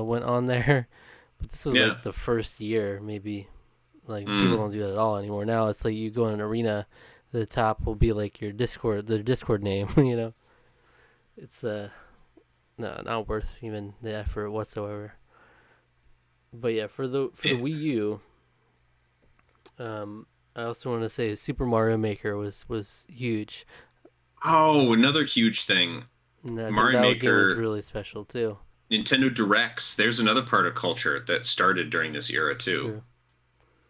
went on there, but this was Yeah. like the first year maybe. Like people Mm. don't do that at all anymore. Now it's like you go in an arena, the top will be like their Discord name. You know, it's no, not worth even the effort whatsoever. But yeah, for the Eh, Wii U, I also want to say Super Mario Maker was huge. Oh, another huge thing. And I think Mario that game was Maker. really special too. Nintendo Directs. There's another part of culture that started during this era too.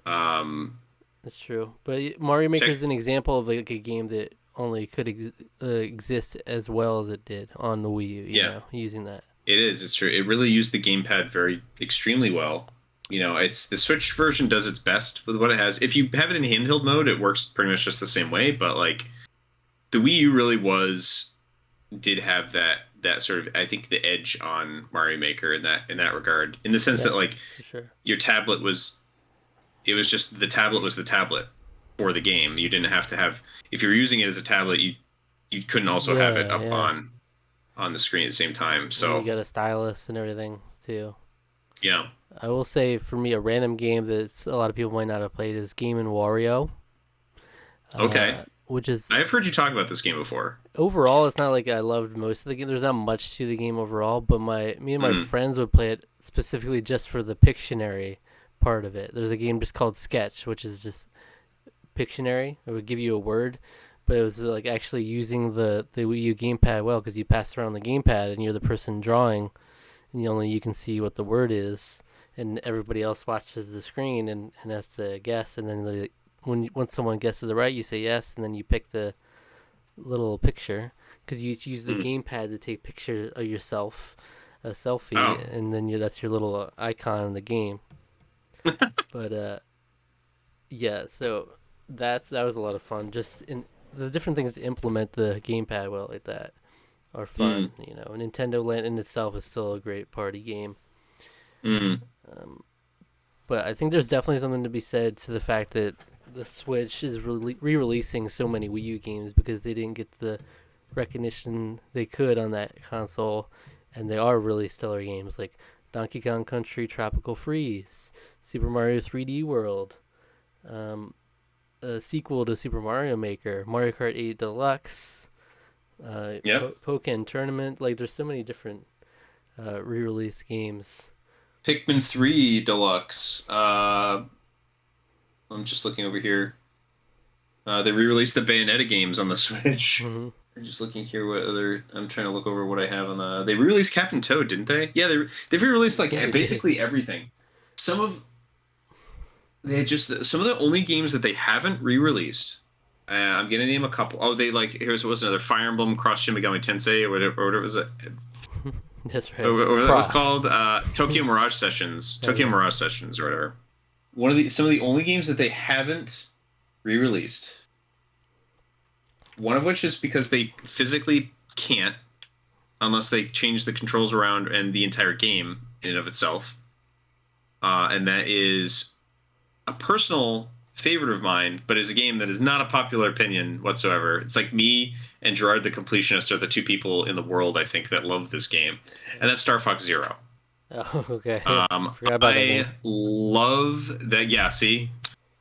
True. Um, That's true. But Mario Maker tech, is an example of like a game that only could exist as well as it did on the Wii U. yeah, Using that. it is. It's true. It really used the gamepad very extremely well. It's the Switch version does its best with what it has. If you have it in handheld mode, it works pretty much just the same way. But like the Wii U really did have that sort of, I think, the edge on Mario Maker in that regard, in the sense Yeah, that like for sure. your tablet was it was just the tablet was the tablet for the game. You didn't have to have, if you were using it as a tablet, you couldn't also have it Yeah, up yeah. on the screen at the same time. And you So got a stylus and everything too. yeah, I will say for me, a random game that a lot of people might not have played is Game and Wario, okay. which is I've heard you talk about this game before. overall, it's not like I loved most of the game. There's not much to the game overall, but me and my Mm. friends would play it specifically just for the Pictionary part of it. There's a game just called Sketch, which is just Pictionary. It would give you a word, but it was like actually using the Wii U gamepad well, because you pass around the gamepad and you're the person drawing, and only you can see what the word is, and everybody else watches the screen and has to guess, and then once someone guesses it right, you say yes, and then you pick the little picture, because you use the Mm. gamepad to take pictures of yourself, a selfie, Oh, and then that's your little icon in the game. But yeah, so that was a lot of fun. Just in the different things to implement the gamepad well like that are mm. fun. Nintendo Land in itself is still a great party game. Mm. Um, but I think there's definitely something to be said to the fact that the Switch is re-releasing so many Wii U games because they didn't get the recognition they could on that console, and they are really stellar games like Donkey Kong Country Tropical Freeze, Super Mario 3D World, um, a sequel to Super Mario Maker, Mario Kart 8 Deluxe, Yep. Pokken Tournament. Like, there's so many different re-released games. Pikmin 3 Deluxe. I'm just looking over here. They re-released the Bayonetta games on the Switch. Mm-hmm. I'm just looking here what other. I'm trying to look over what I have on the. They re-released Captain Toad, didn't they? Yeah, they re-released like Yeah, they basically everything. Some of some of the only games that they haven't re-released. I'm gonna name a couple. Oh, they like here's what was another Fire Emblem Cross Shin Megami Tensei or whatever was it? That's right. Or that was called Tokyo Mirage Sessions, Oh, Tokyo yes. Mirage Sessions, or whatever. Some of the only games that they haven't re-released. One of which is because they physically can't, unless they change the controls around and the entire game in and of itself. And that is a personal favorite of mine, but is a game that is not a popular opinion whatsoever. It's like me and Gerard the Completionist are the two people in the world, I think, that love this game, and that's Star Fox Zero. Oh, okay. Forgot about that I game. love that. Yeah, see,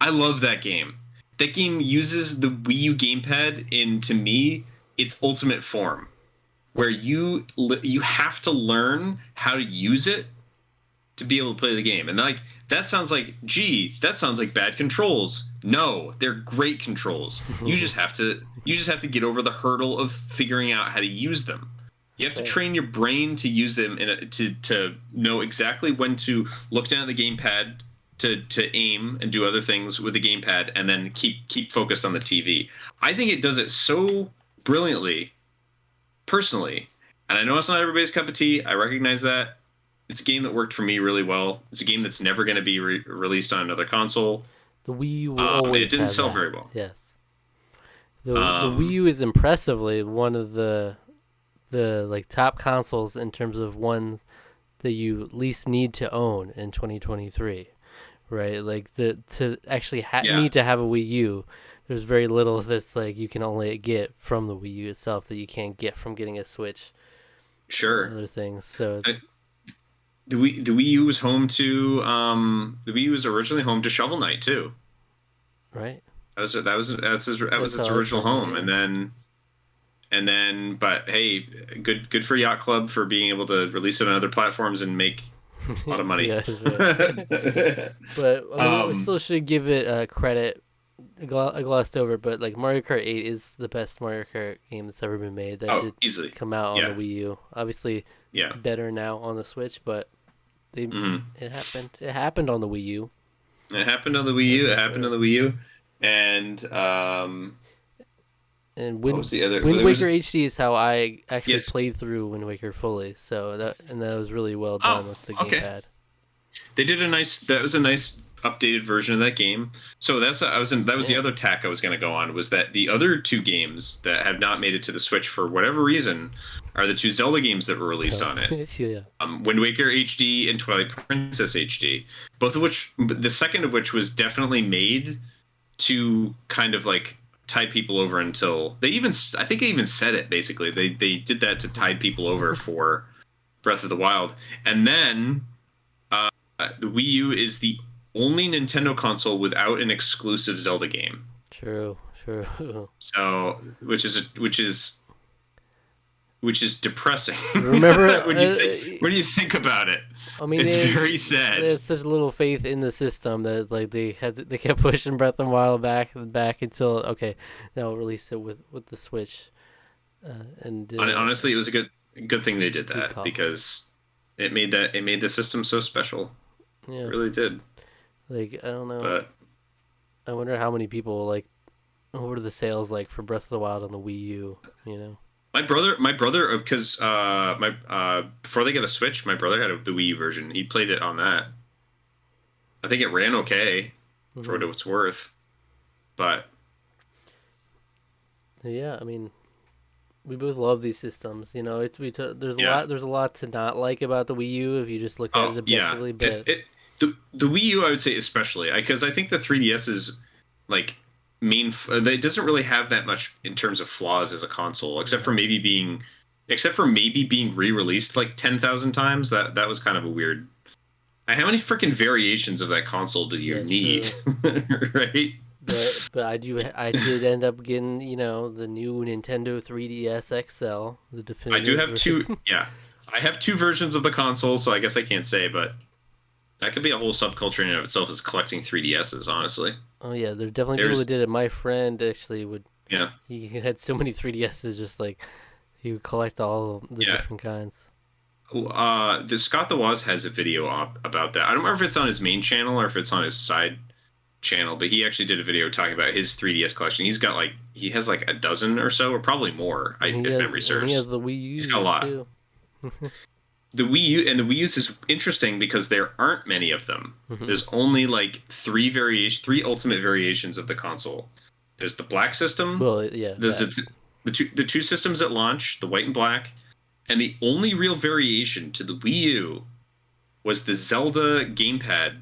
I love that game. That game uses the Wii U gamepad in, to me, its ultimate form, where you have to learn how to use it to be able to play the game. And like that sounds like, gee, that sounds like bad controls. No, they're great controls. You just have to get over the hurdle of figuring out how to use them. You have to train your brain to use them to know exactly when to look down at the gamepad to aim and do other things with the gamepad, and then keep focused on the TV. I think it does it so brilliantly, personally. And I know it's not everybody's cup of tea. I recognize that. It's a game that worked for me really well. It's a game that's never going to be released on another console. The Wii U will always it didn't have sell that. very well. Yes. The Wii U is impressively one of the like top consoles in terms of ones that you least need to own in 2023, right? Like to actually need to have a Wii U. There's very little that's like you can only get from the Wii U itself that you can't get from getting a Switch. Sure. Other things. So it's, the Wii U was home to the Wii U was originally home to Shovel Knight too. Right. That's its original home, yeah. and then but hey, good for Yacht Club for being able to release it on other platforms and make a lot of money. Yeah, right. But I mean, we still should give it credit. I glossed over, but like Mario Kart 8 is the best Mario Kart game that's ever been made. That did easily come out on the Wii U. Obviously, Yeah. better now on the Switch, but they Mm-hmm. it happened. It happened on the Wii U. It happened on the Wii That's U. for It happened on sure. the Wii U. And And what was the other? Wind There Waker was HD is how I actually yes. played through Wind Waker fully. So that was really well Oh, done with the okay. gamepad. They did a nice. That was a nice updated version of that game. So that was the Yeah. other tack I was going to go on was that the other two games that have not made it to the Switch for whatever reason are the two Zelda games that were released on it. Yeah. Wind Waker HD and Twilight Princess HD, both of which, the second of which was definitely made to kind of like tide people over until they even, I think they even said it basically. They did that to tide people over for Breath of the Wild. And then the Wii U is the only Nintendo console without an exclusive Zelda game. True. True. So, which is depressing. Remember, when you think about it, I mean, it's very sad. they had such little faith in the system that like they kept pushing Breath of the Wild back and back until okay, now we'll release it with the Switch. And Honestly, it was a good thing they did good that call. because it made the system so special. It Yeah, really did. like I don't know. But I wonder how many people like. What were the sales like for Breath of the Wild on the Wii U? You know. my brother, because my before they got a Switch, my brother had the Wii U version. He played it on that. I think it ran okay for Hmm. what it's worth, but Yeah, I mean, we both love these systems. You know, yeah. there's a lot to not like about the Wii U if you just look at Oh it yeah, objectively, but the Wii U I would say especially because I think the 3DS is like it doesn't really have that much in terms of flaws as a console no. except for maybe being re-released like 10,000 times. That was kind of a weird. How many freaking variations of that console do you Yeah, need? true. Right? But I did end up getting, the new Nintendo 3DS XL, the I do definitive have two. version. Yeah, I have two versions of the console, so I guess I can't say, but that could be a whole subculture in and of itself is collecting 3DSs. Honestly, Oh yeah, there's definitely people that there's did it. My friend actually would yeah. he had so many 3DSs just like he would collect all the Yeah, different kinds. the Scott the Woz has a video about that. I don't remember if it's on his main channel or if it's on his side channel, but he actually did a video talking about his 3DS collection. He has like a dozen or so, or probably more, if memory And he has serves. the Wii He's got a U's lot. too. The Wii U and the Wii U's is interesting because there aren't many of them. Hmm. There's only like three ultimate variations of the console. There's the black system. Well, yeah, There's that. the two systems at launch, the white and black, and the only real variation to the Wii U was the Zelda gamepad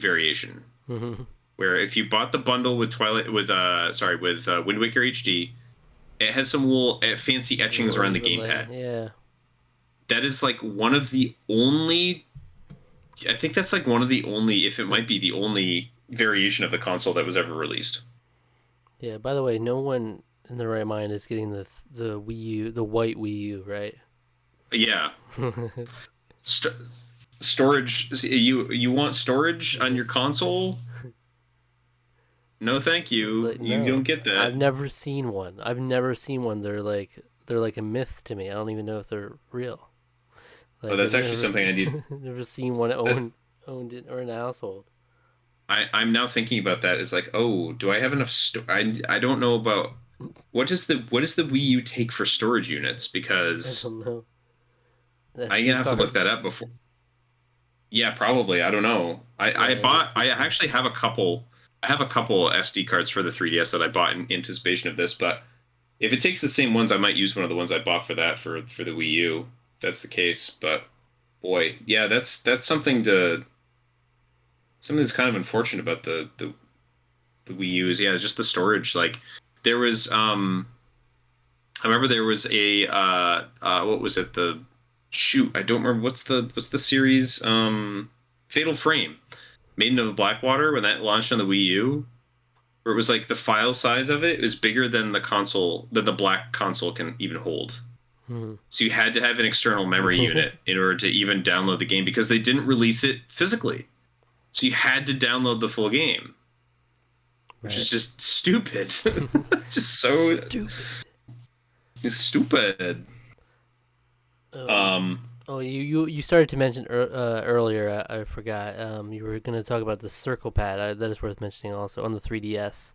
variation, Hmm. where if you bought the bundle with Wind Waker HD, it has some little fancy etchings around the gamepad. Yeah. That is like one of the only. I think that's like one of the only, if it might be the only variation of the console that was ever released. Yeah. By the way, no one in their right mind is getting the Wii U, the white Wii U, right? Yeah, St- storage. You want storage on your console? No, thank you. Like You no, don't get that. I've never seen one. I've never seen one. They're like a myth to me. I don't even know if they're real. Oh, Like that's I've actually something I need. never seen one That, owned it or in a household. I'm now thinking about that. Is like, oh, do I have enough? I don't know about what does the Wii U take for storage units I because don't know. I'm SD gonna have to look that cards. up before. Yeah, probably. I don't know. Yeah, SD I cards. actually have a couple. I have a couple SD cards for the 3DS that I bought in anticipation of this, but if it takes the same ones, I might use one of the ones I bought for that for the Wii U. If that's the case, but boy, yeah, that's something that's kind of unfortunate about the Wii U is yeah, just the storage. Like there was I remember there was a what was it the shoot I don't remember what's the series Fatal Frame Maiden of Blackwater when that launched on the Wii U where it was like the file size of it was bigger than the console that the black console can even hold. Hmm. So you had to have an external memory unit in order to even download the game because they didn't release it physically. So you had to download the full game, which Right. is just stupid. Just so Stupid. it's stupid. Oh, Um, Oh, you started to mention earlier. I forgot. You were going to talk about the circle pad. That is worth mentioning also on the 3DS.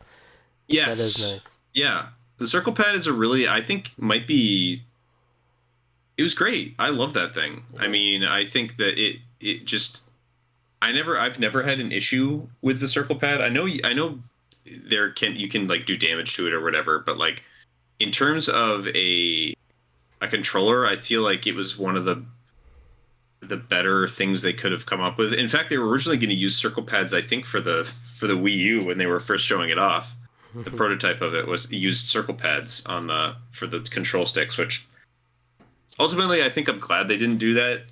That is Yes. nice. Yeah. The circle pad is a really, I think, might be. It was great. I love that thing. I Yeah. mean, I think that it just. I've never had an issue with the circle pad. I know you can like do damage to it or whatever, but like in terms of a controller, I feel like it was one of the better things they could have come up with. In fact, they were originally going to use circle pads, I think, for the Wii U when they were first showing it off. The prototype of it was used circle pads on the for the control sticks, which ultimately I think I'm glad they didn't do that.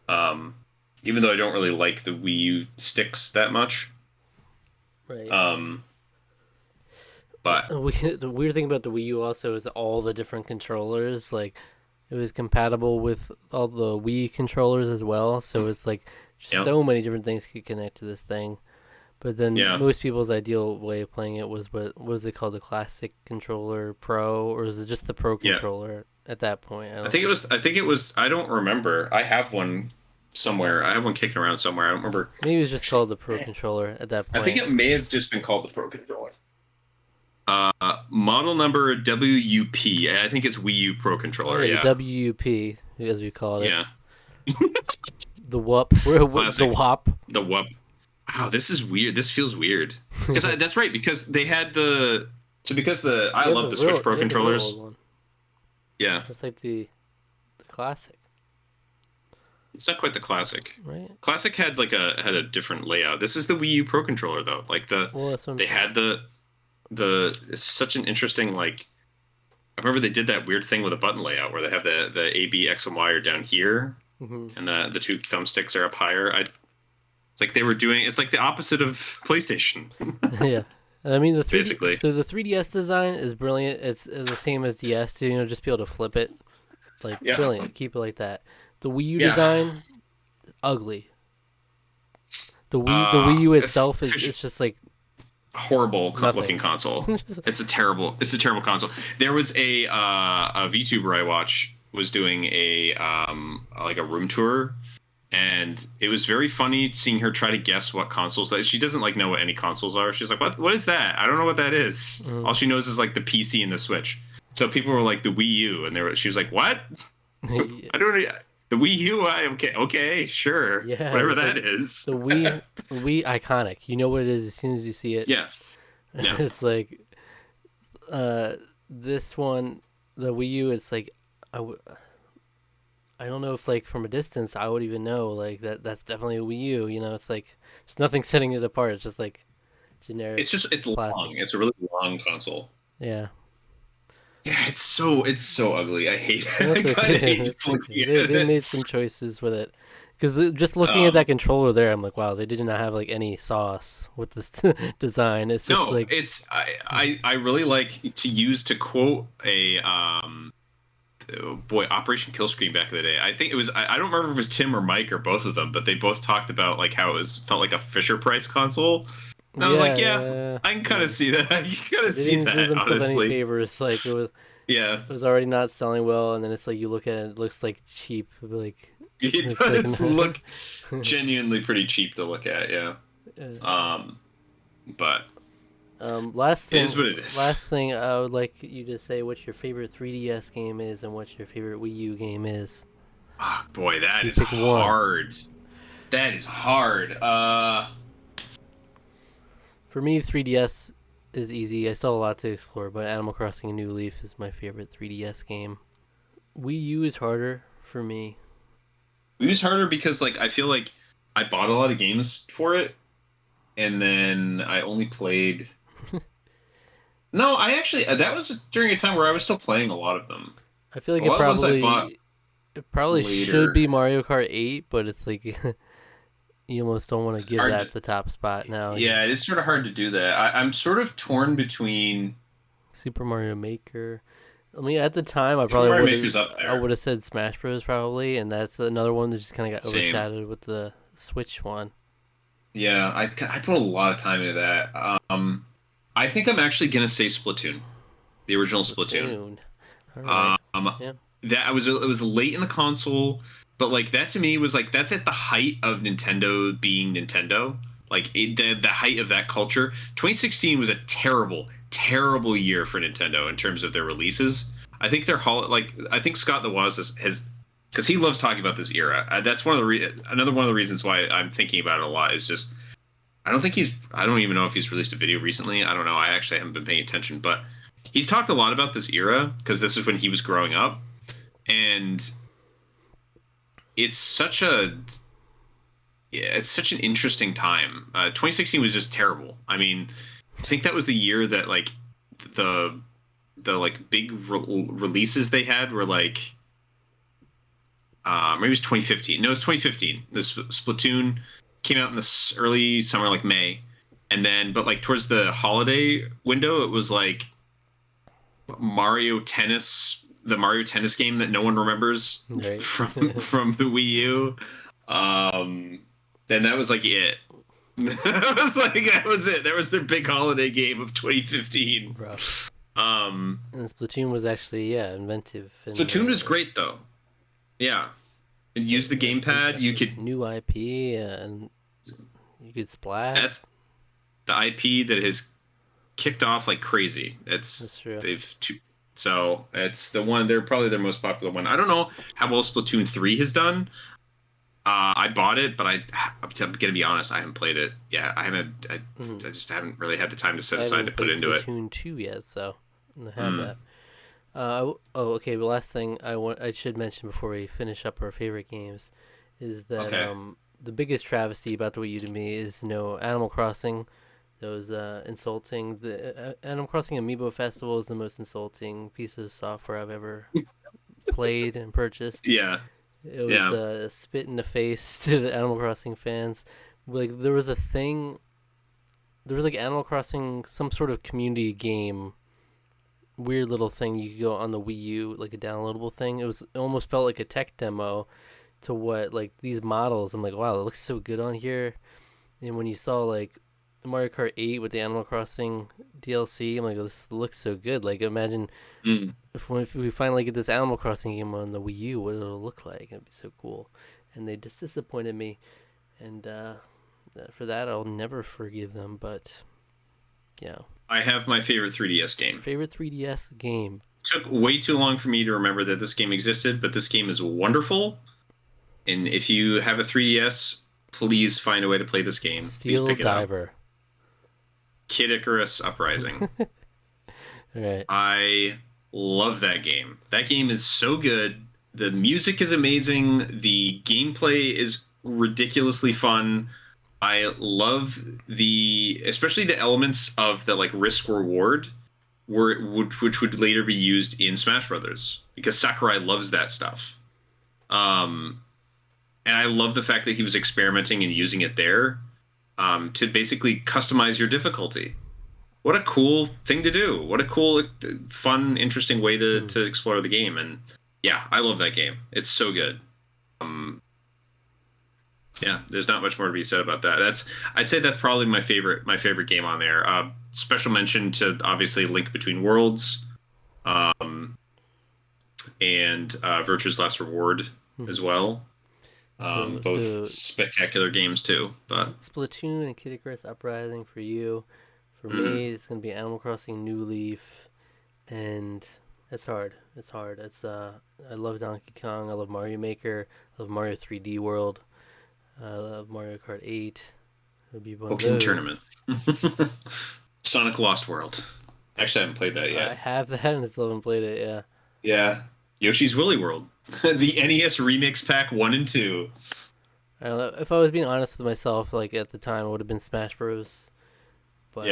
Um, Even though I don't really like the Wii U sticks that much. Right. Um, but The weird thing about the Wii U also is all the different controllers. Like, it was compatible with all the Wii controllers as well. So it's like yeah, so many different things could connect to this thing. But then yeah. most people's ideal way of playing it was what was it called, the classic controller Pro, or is it just the Pro Yeah. controller at that point? I I don't think it know. was. I think it was. I don't remember. I have one somewhere. I have one kicking around somewhere. I don't remember. Maybe it was just Actually, called the Pro controller at that I think point. it may have just been called the Pro Controller. Model number WUP. I think it's Wii U Pro Oh Controller. yeah, the Yeah. WUP as we called it, Yeah. the WUP, the Classic. WAP. The WUP. Wow, this is weird. This feels weird. Because that's right. Because they had the. So because the I love the Switch Pro You have the real old controllers. one. Yeah. That's like the classic, It's not quite the classic. right? Classic had a different layout. This is the Wii U Pro controller though. Like Well, that's what I'm they saying. had the it's such an interesting like I remember they did that weird thing with a button layout where they have the A B X and Y are down here Hmm. and the two thumbsticks are up higher. It's like they were doing it's like the opposite of PlayStation Yeah. And I mean the 3D. basically. So the 3DS design is brilliant. It's the same as DS. To, just be able to flip it, like Yeah. brilliant. Keep it like that. The Wii U Yeah. design, ugly. The Wii U itself is it's just like Horrible nothing. looking console. It's a terrible console. There was a VTuber I watch was doing a like a room tour, and it was very funny seeing her try to guess what consoles that she doesn't like know what any consoles are. She's like, what is that? I don't know what that is. All she knows is like the PC and the Switch. So people were like the Wii U, and she was like, what? I don't know. The Wii U. Okay, sure, Yeah, whatever it's that like is. the Wii iconic. You know what it is as soon as you see it. Yeah, yeah. It's like uh this one, the Wii U. It's like I don't know if like from a distance I would even know like that's definitely a Wii U. It's like there's nothing setting it apart. It's just like generic It's plastic. long. It's a really long console. Yeah, Yeah, it's so ugly. I hate it. I that's kind of okay. hate just That's okay. looking at They it. made some choices with it. Because just looking at Um, that controller there, I'm like, wow, they did not have like any sauce with this design. It's just no, like, it's I really like to use to quote a oh boy, Operation Killscreen back in the day. I think it was I don't remember if it was Tim or Mike or both of them, but they both talked about like how it felt like a Fisher Price console. And I was yeah, like, yeah, yeah, I can kind yeah. of see that. You kind of They see didn't do that, themselves any honestly. favors. Like Yeah, it was already not selling well, and then it's like you look at it, it looks like cheap. Like it it's like, does look genuinely pretty cheap to look at. Yeah. Um, but last it is thing, what it is. last thing, I would like you to say what your favorite 3DS game is and what your favorite Wii U game is. Oh, boy, If that you is pick one. hard. That is hard. For me, 3DS is easy. I still have a lot to explore, but Animal Crossing: New Leaf is my favorite 3DS game. Wii U is harder for me. It was harder because like I feel like I bought a lot of games for it, and then I only played. No, I actually that was during a time where I was still playing a lot of them. I feel like A lot of the ones I bought it probably should later. be Mario Kart 8, but it's like you almost don't want to It's give hard that to. the top spot now. Yeah, it is sort of hard to do that. I'm sort of torn between Super Mario Maker. I mean, at the time, Super Mario Maker's up I there. would have said Smash Bros. Probably, and that's another one that just kind of got Same. overshadowed with the Switch one. Yeah, I put a lot of time into that. I think I'm actually gonna say Splatoon, the original Splatoon. Platoon. All right. Um, Yeah. that I was it was late in the console. but like that to me was like that's at the height of Nintendo being Nintendo. Like the height of that culture. 2016 was a terrible year for Nintendo in terms of their releases. I think I think Scott the Woz has because he loves talking about this era. That's another one of the reasons why I'm thinking about it a lot is just I don't even know if he's released a video recently. I don't know. I actually haven't been paying attention, but he's talked a lot about this era because this is when he was growing up, and it's such a yeah, it's such an interesting time. 2016 was just terrible. I mean, I think that was the year that like the like big releases they had were like maybe it was 2015. No, it's 2015. This Splatoon came out in the early summer, like May, and then but like towards the holiday window, it was like Mario Tennis, the Mario Tennis game that no one remembers Right. from the Wii U. Then that was like it. That was it. That was their big holiday game of 2015. Rough. Um, And Splatoon was actually inventive. And, Splatoon was great though. Yeah, and use the gamepad. You could new IP and you could splash. that's the IP that has kicked off like crazy. That's true. So it's the one. They're probably their most popular one. I don't know how well Splatoon 3 has done. I bought it, but I'm gonna be honest, I haven't played it. Yeah, I haven't. I just haven't really had the time to set aside to put into it. Splatoon 2 yet, so I have that. Okay. The last thing I should mention before we finish up our favorite games is that the biggest travesty about the Wii U to me is Animal Crossing. Those insulting the Animal Crossing Amiibo Festival is the most insulting piece of software I've ever played and purchased. Yeah. It was a spit in the face to the Animal Crossing fans. Like there was like Animal Crossing, some sort of community game, weird little thing you could go on the Wii U, like a downloadable thing. It almost felt like a tech demo to what like these models. I'm like, wow, it looks so good on here. And when you saw like the Mario Kart 8 with the Animal Crossing DLC, I'm like, oh, this looks so good. Like imagine if we finally get this Animal Crossing game on the Wii U, what it'll look like. It'd be so cool. And they just disappointed me, and for that I'll never forgive them. But yeah, I have my favorite 3DS game. Favorite 3DS game. Took way too long for me to remember that this game existed, but this game is wonderful. And if you have a 3DS, please find a way to play this game. Steel Diver. Kid Icarus Uprising. All right. I love that game. That game is so good. The music is amazing. The gameplay is ridiculously fun. I love especially the elements of the like risk reward, which would later be used in Smash Brothers because Sakurai loves that stuff. And I love the fact that he was experimenting and using it there. To basically customize your difficulty. What a cool thing to do. What a cool, fun, interesting way to explore the game. And yeah, I love that game. It's so good. Yeah, there's not much more to be said about that. I'd say that's probably my favorite game on there. Special mention to obviously Link Between Worlds, and Virtue's Last Reward as well. Both spectacular games too. But Splatoon and Kid Icarus Uprising for you. For me, it's gonna be Animal Crossing New Leaf, and it's hard. It's hard. I love Donkey Kong. I love Mario Maker. I love Mario 3D World. I love Mario Kart 8. It'll be one of those. Tournament. Sonic Lost World. Actually, I haven't played that yet. I have that, and I still haven't played it. Yeah. Yeah. Yoshi's Woolly World. The NES Remix Pack 1 and 2. I don't know. If I was being honest with myself, like at the time, it would have been Smash Bros. But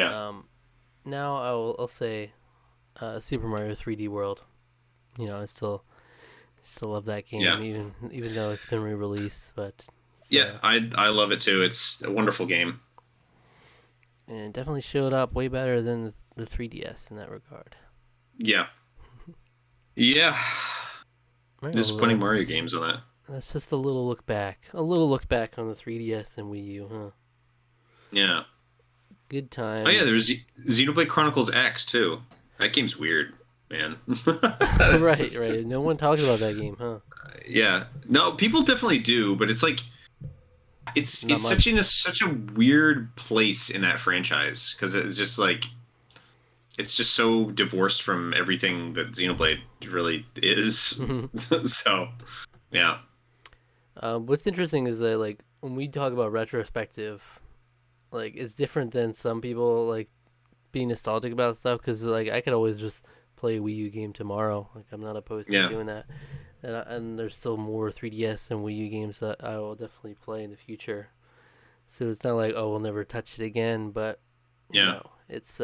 now I'll say Super Mario 3D World. I still love that game, even though it's been re-released. But I love it too. It's a wonderful game. And it definitely showed up way better than the 3DS in that regard. Yeah. Yeah. Disappointing Mario games on that. That's just a little look back. A little look back on the 3DS and Wii U, huh? Yeah. Good times. Oh yeah, there's Xenoblade Chronicles X too. That game's weird. man. Right, Just, right. No one talks about that game, huh? yeah, no, people definitely do, but it's like Not it's such much. in such a weird place in that franchise because it's just like it's just so divorced from everything that Xenoblade really is. So yeah, What's interesting is that like when we talk about retrospective, like it's different than some people like being nostalgic about stuff because like I could always just play a Wii U game tomorrow. Like I'm not opposed to yeah, doing that, and there's still more 3DS and Wii U games that I will definitely play in the future. So it's not like oh we'll never touch it again, but yeah, it's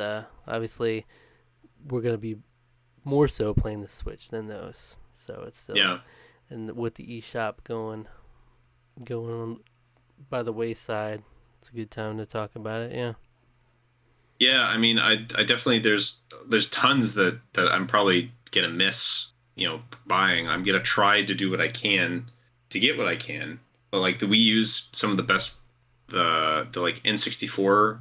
obviously we're gonna be more so playing the Switch than those. So it's still yeah. and with the eShop going on by the wayside, it's a good time to talk about it. Yeah. Yeah, I mean, I definitely there's tons that I'm probably gonna miss, buying. I'm gonna try to do what I can to get what I can. But like the Wii U's some of the best the like N64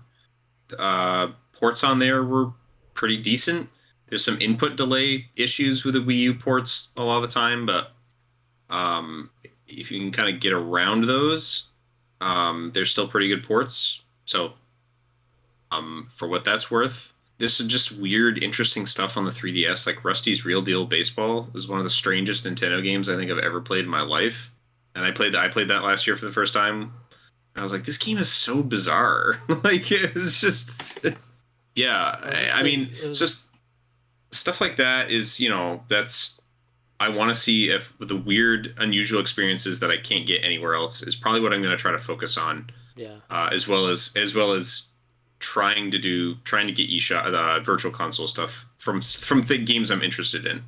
ports on there were pretty decent. There's some input delay issues with the Wii U ports a lot of the time, but if you can kind of get around those, they're still pretty good ports. So for what that's worth. This is just weird, interesting stuff on the 3DS. Like Rusty's Real Deal Baseball is one of the strangest Nintendo games I think I've ever played in my life. And I played that last year for the first time. I was like, this game is so bizarre. Like it's just yeah. Well, it's I like mean, it it's was. just stuff like that is, that's I want to see if the weird, unusual experiences that I can't get anywhere else is probably what I'm going to try to focus on, Yeah. as well as trying to get eShop virtual console stuff from the games I'm interested in.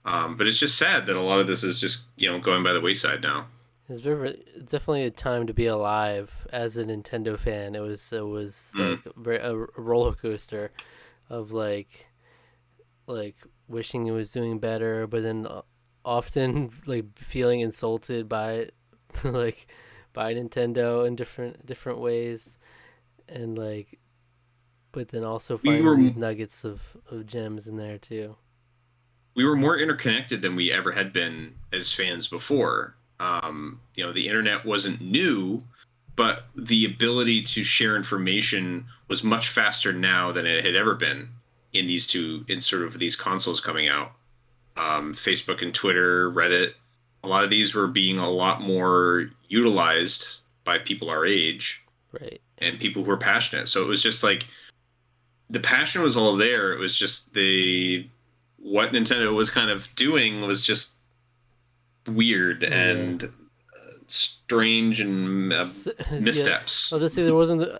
But it's just sad that a lot of this is just going by the wayside now. Definitely a time to be alive as a Nintendo fan. It was Mm. like a roller coaster of like wishing it was doing better, but then often like feeling insulted by like by Nintendo in different ways, and like but then also We finding were these nuggets of gems in there too. we were more interconnected than we ever had been as fans before. The internet wasn't new, but the ability to share information was much faster now than it had ever been in sort of these consoles coming out. Facebook and Twitter, Reddit, a lot of these were being a lot more utilized by people our age Right. and people who are passionate. So it was just like the passion was all there. It was just the what Nintendo was kind of doing was just weird Yeah. and strange and So, yeah, missteps. I'll just say there wasn't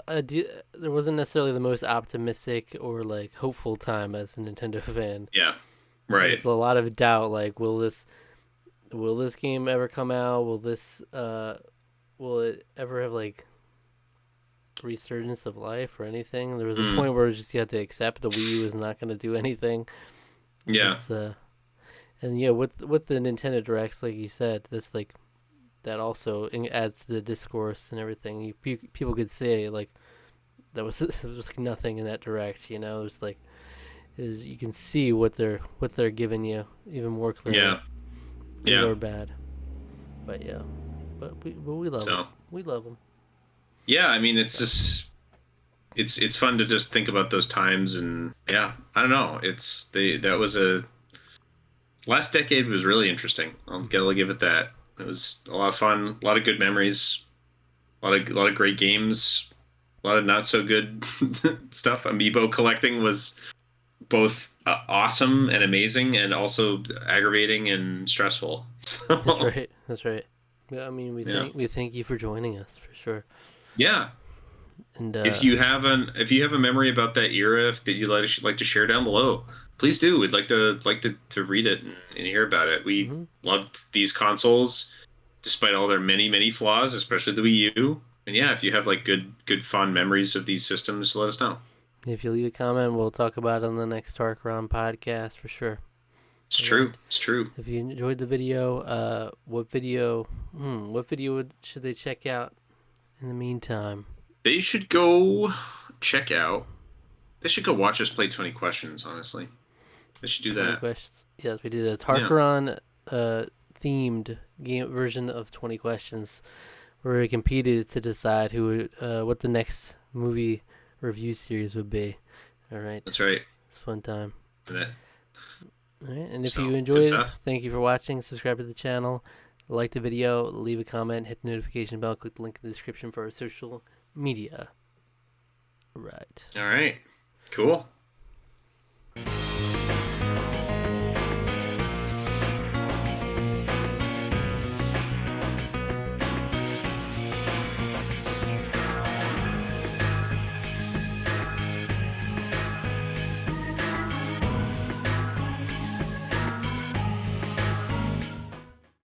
necessarily the most optimistic or like hopeful time as a Nintendo fan. Yeah, There right. was a lot of doubt. Like, will this game ever come out? Will it ever have like resurgence of life or anything? There was a Mm, point where just you had to accept the Wii U was not going to do anything. yeah, It's and yeah, with the Nintendo Directs, like you said, that's like that also adds to the discourse and everything. People could say like there was like nothing in that direct. It's like is you can see what they're giving you even more clearly, yeah, good yeah. or bad. But yeah, but we love them. So We love them. yeah, I mean, it's So just it's fun to just think about those times, and yeah, I don't know. It's they that was a last decade was really interesting. I'll gotta give it that. It was a lot of fun, a lot of good memories, a lot of great games, a lot of not so good stuff. Amiibo collecting was both awesome and amazing, and also aggravating and stressful. that's So right. That's right. Yeah, I mean, yeah, we thank you for joining us for sure. yeah. And If you have a memory about that era, if that you'd like to share down below, please do. We'd like to read it and hear about it. We mhm. loved these consoles, despite all their many flaws, especially the Wii U. And yeah, if you have like good fond memories of these systems, let us know. If you leave a comment, we'll talk about it on the next Tarqaron podcast for sure. It's true. And It's true. if you enjoyed the video, what video should they check out in the meantime? They should go check out. They should go watch us play 20 questions. Honestly, I should do 20 that. questions. Yes, we did a Yeah. Tarqaron themed game version of 20 questions where we competed to decide what the next movie review series would be. All right. That's right. It's a fun time. That, All right. And if so you good enjoyed, stuff. thank you for watching. Subscribe to the channel. Like the video. Leave a comment. Hit the notification bell. Click the link in the description for our social media. All right. All right. Cool.